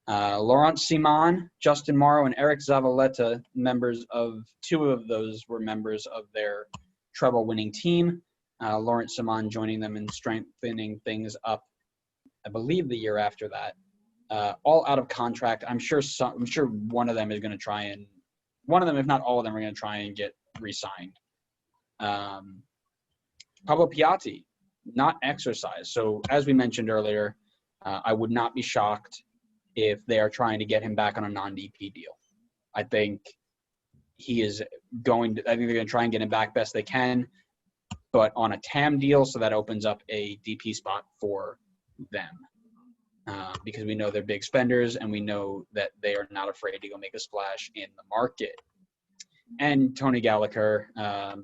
Speaker 2: Laurent Simon, Justin Morrow, and Eric Zavaleta, 2 of those were members of their treble-winning team. Lawrence Simon joining them and strengthening things up, I believe, the year after that. All out of contract. I'm sure one of them is going to try and – one of them, if not all of them, are going to try and get re-signed. Pablo Piatti, not exercised. So as we mentioned earlier, I would not be shocked if they are trying to get him back on a non-DP deal. I think they're going to try and get him back best they can, but on a TAM deal, so that opens up a DP spot for them. Because we know they're big spenders and we know that they are not afraid to go make a splash in the market. And Tony Gallagher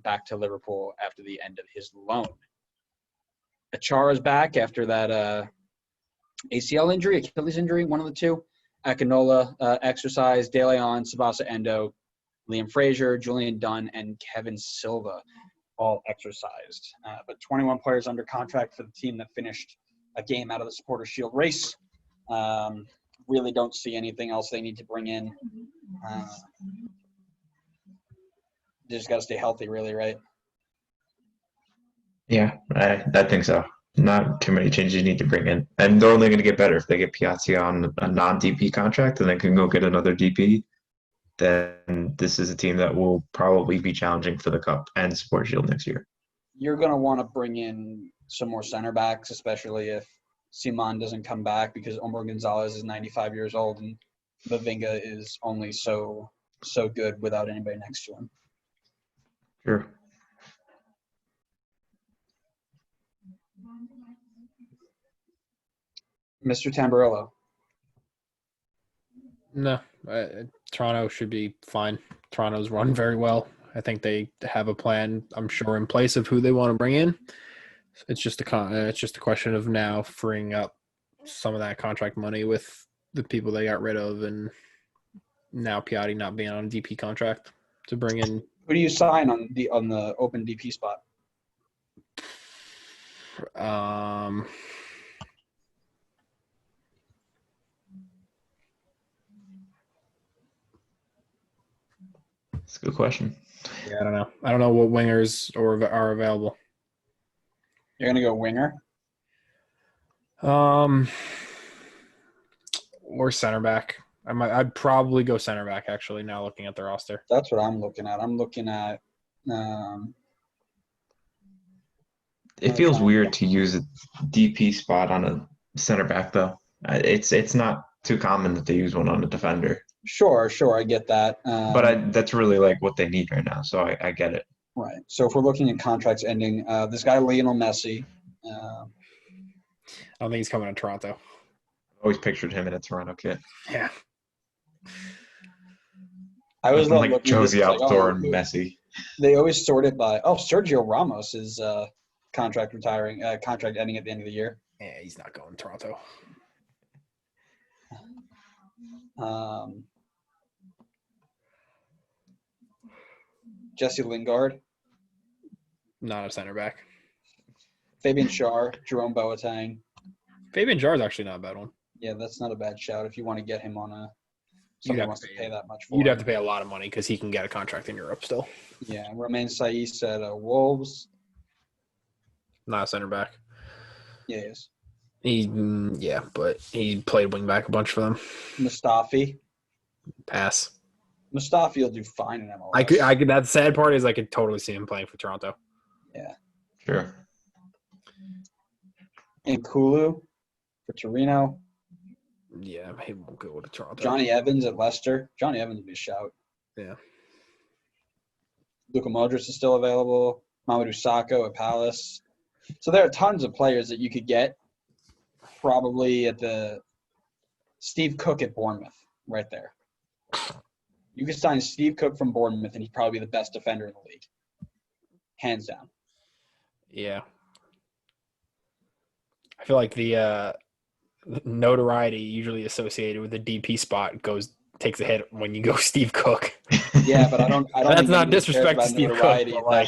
Speaker 2: back to Liverpool after the end of his loan. Achara's back after that ACL injury, Achilles injury, one of the two. Akinola exercise, De Leon, Tsubasa Endo, Liam Fraser, Julian Dunn, and Kevin Silva all exercised. But 21 players under contract for the team that finished a game out of the Supporter Shield race. Really don't see anything else they need to bring in. They just got to stay healthy, really, right?
Speaker 3: Yeah, I think so. Not too many changes you need to bring in. And they're only going to get better if they get Piazzi on a non-DP contract and then can go get another DP. Then this is a team that will probably be challenging for the Cup and Sport Shield next year.
Speaker 2: You're going to want to bring in some more center backs, especially if Simon doesn't come back, because Omar Gonzalez is 95 years old and Bavinga is only so good without anybody next to him.
Speaker 3: Sure.
Speaker 2: Mr. Tamburello.
Speaker 1: No, Toronto should be fine. Toronto's run very well. I think they have a plan, I'm sure, in place of who they want to bring in. It's just a question of now freeing up some of that contract money with the people they got rid of, and now Piatti not being on a DP contract to bring in.
Speaker 2: Who do you sign on the open DP spot?
Speaker 3: That's a good question.
Speaker 1: Yeah, I don't know. I don't know what wingers are available.
Speaker 2: You're going to go winger?
Speaker 1: Or center back. I'd probably go center back, actually, now looking at the roster.
Speaker 2: That's what I'm looking at. I'm looking at
Speaker 3: it feels weird to use a DP spot on a center back, though. It's not too common that they use one on a defender.
Speaker 2: Sure, I get that.
Speaker 3: But that's really like what they need right now, so I get it.
Speaker 2: Right. So if we're looking at contracts ending, this guy Lionel Messi.
Speaker 1: I don't think he's coming to Toronto.
Speaker 3: Always pictured him in a Toronto kit.
Speaker 1: Yeah.
Speaker 2: I was
Speaker 3: like Josie Altidore and Messi.
Speaker 2: They always sort it by Sergio Ramos is contract ending at the end of the year.
Speaker 1: Yeah, he's not going to Toronto.
Speaker 2: Jesse Lingard,
Speaker 1: Not a center back.
Speaker 2: Fabian Schär, Jerome Boateng.
Speaker 1: Fabian Schär is actually not a bad one.
Speaker 2: Yeah, that's not a bad shout if you want to get him on somebody wants to pay that much for.
Speaker 1: You'd have to pay a lot of money because he can get a contract in Europe still.
Speaker 2: Yeah, Romain Saiss at Wolves.
Speaker 1: Not a center back.
Speaker 2: Yeah,
Speaker 1: he is. But he played wing back a bunch for them.
Speaker 2: Mustafi.
Speaker 1: Pass.
Speaker 2: Mustafi will do fine in MLS.
Speaker 1: I could. That sad part is I could totally see him playing for Toronto.
Speaker 2: Yeah.
Speaker 3: Sure.
Speaker 2: And Kulu for Torino.
Speaker 1: Yeah, he won't go to Toronto.
Speaker 2: Johnny Evans at Leicester. Johnny Evans would be a shout.
Speaker 1: Yeah.
Speaker 2: Luka Modric is still available. Mamadou Sakho at Palace. So there are tons of players that you could get. Probably at the Steve Cook at Bournemouth, right there. You could sign Steve Cook from Bournemouth, and he'd probably be the best defender in the league, hands down.
Speaker 1: Yeah. I feel like the notoriety usually associated with the DP spot takes a hit when you go Steve Cook.
Speaker 2: Yeah, but I don't.
Speaker 1: That's not disrespect to Steve Cook.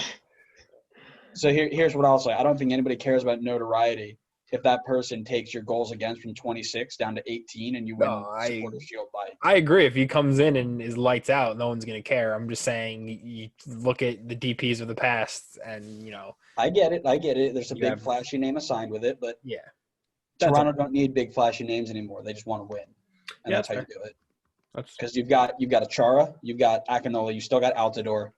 Speaker 2: So here's what I'll say. I don't think anybody cares about notoriety if that person takes your goals against from 26 down to 18 and you win
Speaker 1: No,
Speaker 2: Supporters Shield by.
Speaker 1: I agree. If he comes in and is lights out, no one's going to care. I'm just saying you look at the DPs of the past and,
Speaker 2: I get it. There's a
Speaker 1: You
Speaker 2: big
Speaker 1: have-
Speaker 2: flashy name assigned with it, but
Speaker 1: yeah. That's
Speaker 2: Toronto don't need big flashy names anymore. They just want to win, and
Speaker 1: Yeah,
Speaker 2: that's how
Speaker 1: that's
Speaker 2: you do it.
Speaker 1: That's
Speaker 2: Because you've got a Chara, you've got Akinola, you still got Altidore,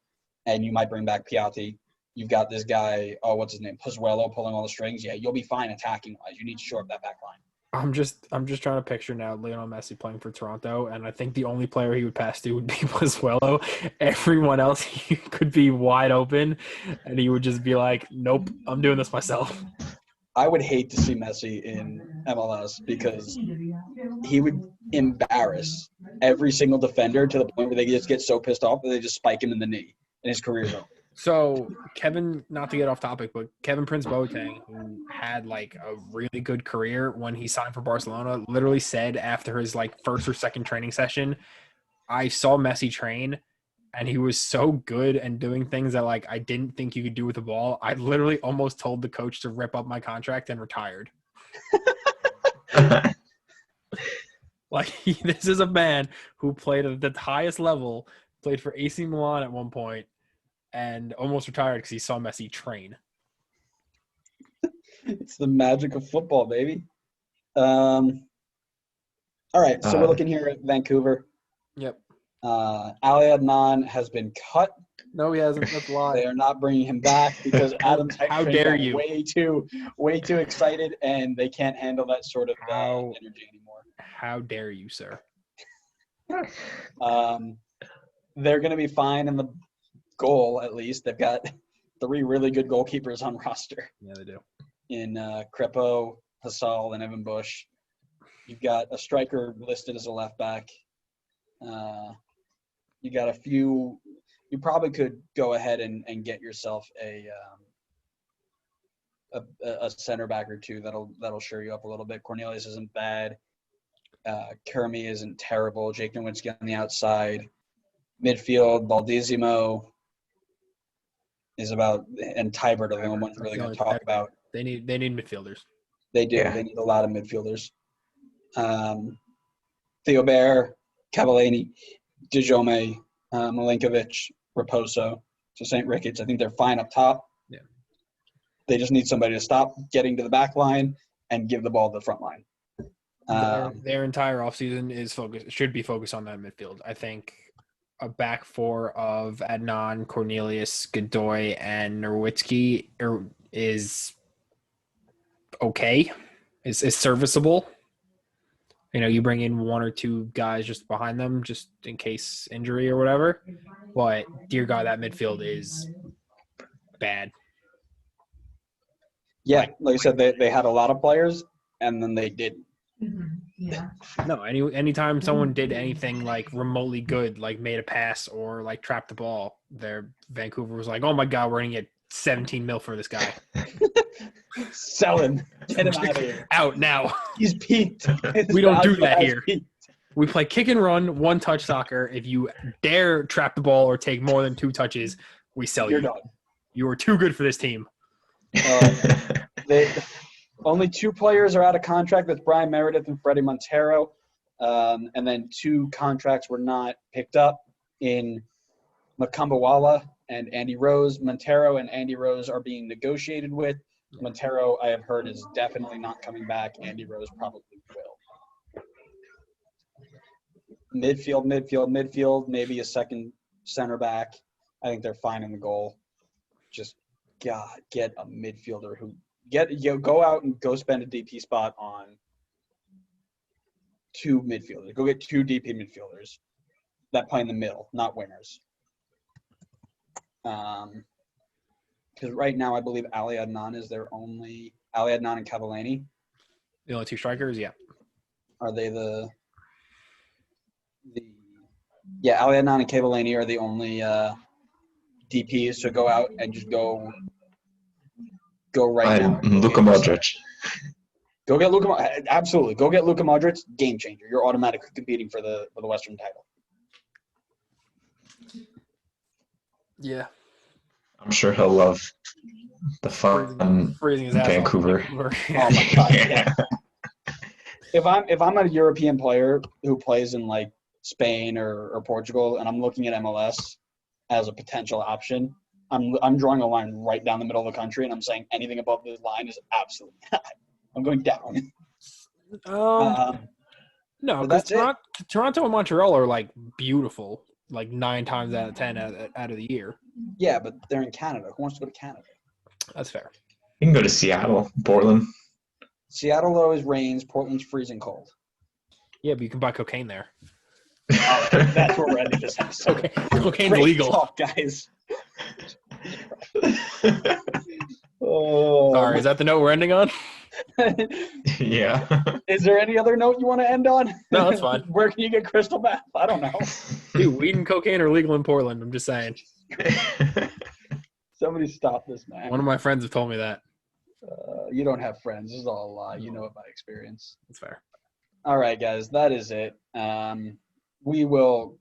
Speaker 2: and you might bring back Piatti. You've got this guy, what's his name, Pozuelo, pulling all the strings. Yeah, you'll be fine attacking wise. You need to shore up that back line.
Speaker 1: I'm just trying to picture now Lionel Messi playing for Toronto, and I think the only player he would pass to would be Pozuelo. Everyone else he could be wide open, and he would just be like, "Nope, I'm doing this myself."
Speaker 2: I would hate to see Messi in MLS because he would embarrass every single defender to the point where they just get so pissed off that they just spike him in the knee, and his career's over.
Speaker 1: So Kevin, not to get off topic, but Kevin Prince Boateng, who had like a really good career when he signed for Barcelona, literally said after his like first or second training session, I saw Messi train and he was so good and doing things that like I didn't think you could do with the ball. I literally almost told the coach to rip up my contract and retired. Like this is a man who played at the highest level, played for AC Milan at one point, and almost retired because he saw Messi train.
Speaker 2: It's the magic of football, baby. All right, so we're looking here at Vancouver.
Speaker 1: Yep.
Speaker 2: Ali Adnan has been cut.
Speaker 1: No, he hasn't. That's a lie.
Speaker 2: They are not bringing him back because Adam
Speaker 1: How
Speaker 2: Tyson
Speaker 1: dare
Speaker 2: got
Speaker 1: you.
Speaker 2: way too excited, and they can't handle that sort of energy anymore.
Speaker 1: How dare you, sir?
Speaker 2: They're going to be fine in the goal, at least. They've got 3 really good goalkeepers on roster
Speaker 1: Yeah, they do.
Speaker 2: in Crepeau, Hasal, and Evan Bush. You've got a striker listed as a left back. You got a few. You probably could go ahead and get yourself a center back or two that'll shore you up a little bit. Cornelius isn't bad. Kermy isn't terrible. Jake Nowinski on the outside. Midfield, Baldissimo is about, and Tybert are the only ones we're really going to talk about.
Speaker 1: They need midfielders.
Speaker 2: They do.
Speaker 3: Yeah.
Speaker 2: They need a lot of midfielders. Theobert, Cavallini, Dijome, Milinkovic, Raposo, to St. Ricketts. I think they're fine up top.
Speaker 1: Yeah.
Speaker 2: They just need somebody to stop getting to the back line and give the ball to the front line.
Speaker 1: Their entire offseason should be focused on that midfield. I think a back four of Adnan, Cornelius, Godoy, and Nowitzki is okay. Is serviceable. You bring in 1 or 2 guys just behind them, just in case injury or whatever. But dear God, that midfield is bad.
Speaker 2: Yeah, like I said, they had a lot of players, and then they didn't.
Speaker 4: Yeah.
Speaker 1: No, anytime someone did anything like remotely good, like made a pass or like trapped the ball, Vancouver was like, "Oh my God, we're gonna get 17 mil for this guy."
Speaker 2: Sell him. Get him out of here.
Speaker 1: Out now.
Speaker 2: He's peaked.
Speaker 1: We don't do that
Speaker 2: Has
Speaker 1: here.
Speaker 2: peaked.
Speaker 1: We play kick and run, 1-touch soccer. If you dare trap the ball or take more than 2 touches, we sell
Speaker 2: You're
Speaker 1: you.
Speaker 2: done.
Speaker 1: You are too good for this team.
Speaker 2: Only 2 players are out of contract. That's Brian Meredith and Freddie Montero. And then 2 contracts were not picked up in Makambawala and Andy Rose. Montero and Andy Rose are being negotiated with. Montero, I have heard, is definitely not coming back. Andy Rose probably will. Midfield, maybe a second center back. I think they're fine in the goal. Just, God, get a midfielder who go out and go spend a DP spot on 2 midfielders. Go get 2 DP midfielders that play in the middle, not wingers. Because right now I believe Ali Adnan is their only – Ali Adnan and Cavallini.
Speaker 1: The only 2 strikers, yeah.
Speaker 2: Are they the Ali Adnan and Cavallini are the only DPs to go out and just go right now.
Speaker 3: Luka Modric.
Speaker 2: Go get Luka. Absolutely, go get Luka Modric. Game changer. You're automatically competing for the Western title.
Speaker 1: Yeah.
Speaker 3: I'm sure he'll love The fun
Speaker 1: freezing his ass off in
Speaker 3: Vancouver.
Speaker 1: Vancouver.
Speaker 2: Oh my God, yeah. If I'm a European player who plays in like Spain or Portugal, and I'm looking at MLS as a potential option, I'm drawing a line right down the middle of the country, and I'm saying anything above this line is absolutely not. I'm going down.
Speaker 1: No,
Speaker 2: but
Speaker 1: because
Speaker 2: that's it.
Speaker 1: Toronto and Montreal are like beautiful, like 9 times out of 10 out of the year.
Speaker 2: Yeah, but they're in Canada. Who wants to go to Canada?
Speaker 1: That's fair.
Speaker 3: You can go to Seattle, Portland.
Speaker 2: Seattle always rains. Portland's freezing cold.
Speaker 1: Yeah, but you can buy cocaine there.
Speaker 2: All right, that's where we're ending this episode.
Speaker 1: Cocaine's
Speaker 2: Great
Speaker 1: legal.
Speaker 2: talk, guys. Oh,
Speaker 1: Sorry, is that the note we're ending on?
Speaker 3: Yeah.
Speaker 2: Is there any other note you want to end on?
Speaker 1: No, that's fine.
Speaker 2: Where can you get crystal meth? I don't know.
Speaker 1: Dude, weed and cocaine are legal in Portland. I'm just saying.
Speaker 2: Somebody stop this, man.
Speaker 1: One of my friends have told me that.
Speaker 2: You don't have friends. This is all a lie. You know it by experience.
Speaker 1: That's fair.
Speaker 2: All right, guys, that is it. We will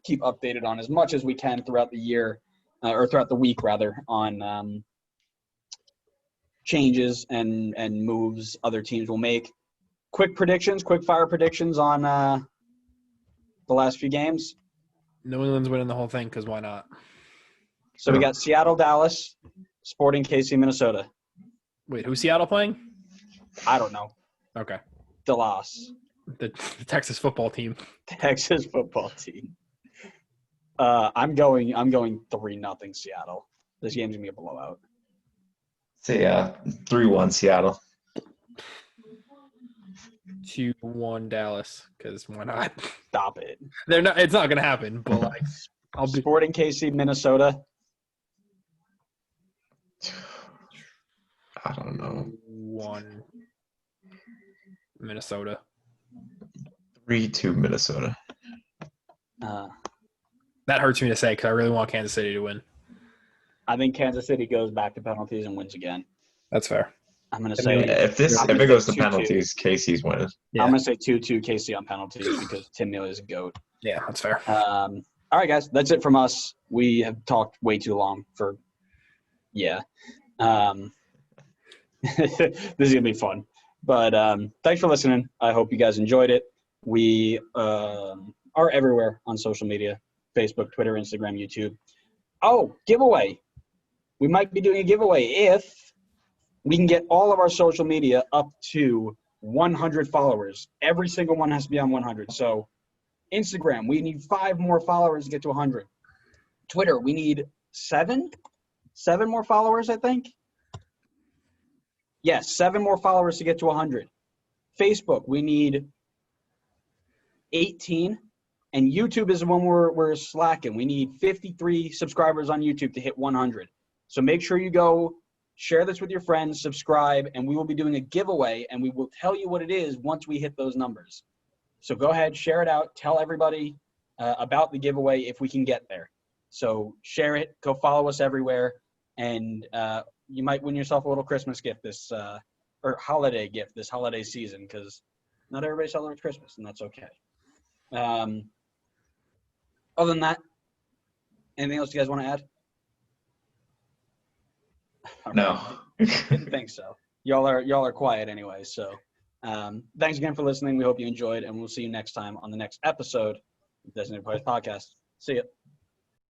Speaker 2: keep updated on as much as we can throughout the year, or throughout the week, rather, on changes and moves other teams will make. Quick fire predictions on the last few games.
Speaker 1: New England's winning the whole thing because why not?
Speaker 2: So we got Seattle, Dallas, Sporting KC, Minnesota.
Speaker 1: Wait, who's Seattle playing?
Speaker 2: I don't know.
Speaker 1: Okay.
Speaker 2: Dallas.
Speaker 1: The Texas football team.
Speaker 2: Texas football team. I'm going 3-0 Seattle. This game's gonna be a blowout.
Speaker 3: So 3-1 Seattle.
Speaker 1: 2-1 Dallas, because why not?
Speaker 2: Stop it.
Speaker 1: They're not. It's not gonna happen. But like, I'll be
Speaker 2: Sporting KC, Minnesota.
Speaker 3: I don't know.
Speaker 1: 1 Minnesota.
Speaker 3: 3-2 Minnesota.
Speaker 1: That hurts me to say because I really want Kansas City to win.
Speaker 2: I think Kansas City goes back to penalties and wins again.
Speaker 1: That's fair.
Speaker 2: I'm gonna
Speaker 3: I
Speaker 2: say
Speaker 3: mean, if it goes to penalties, Casey's winning.
Speaker 1: Yeah.
Speaker 2: I'm gonna say 2-2 KC on penalties because Tim Neely is a goat.
Speaker 1: Yeah, that's fair.
Speaker 2: All right, guys, that's it from us. We have talked way too long for, yeah. This is gonna be fun, but thanks for listening. I hope you guys enjoyed it. We are everywhere on social media: Facebook, Twitter, Instagram, YouTube. Oh, giveaway! We might be doing a giveaway if we can get all of our social media up to 100 followers. Every single one has to be on 100. So Instagram, we need 5 more followers to get to 100. Twitter, we need 7 more followers, I think. Yes, 7 more followers to get to 100. Facebook, we need 18. And YouTube is the one we're slacking. We need 53 subscribers on YouTube to hit 100. So make sure you go share this with your friends, subscribe, and we will be doing a giveaway, and we will tell you what it is once we hit those numbers. So go ahead, share it out, tell everybody about the giveaway if we can get there. So share it, go follow us everywhere, and you might win yourself a little Christmas gift or holiday gift this holiday season, because not everybody celebrates Christmas, and that's okay. Other than that, anything else you guys want to add?
Speaker 3: No.
Speaker 2: Didn't think so. Y'all are quiet anyway. So thanks again for listening. We hope you enjoyed, and we'll see you next time on the next episode of Designated Players Podcast. See ya.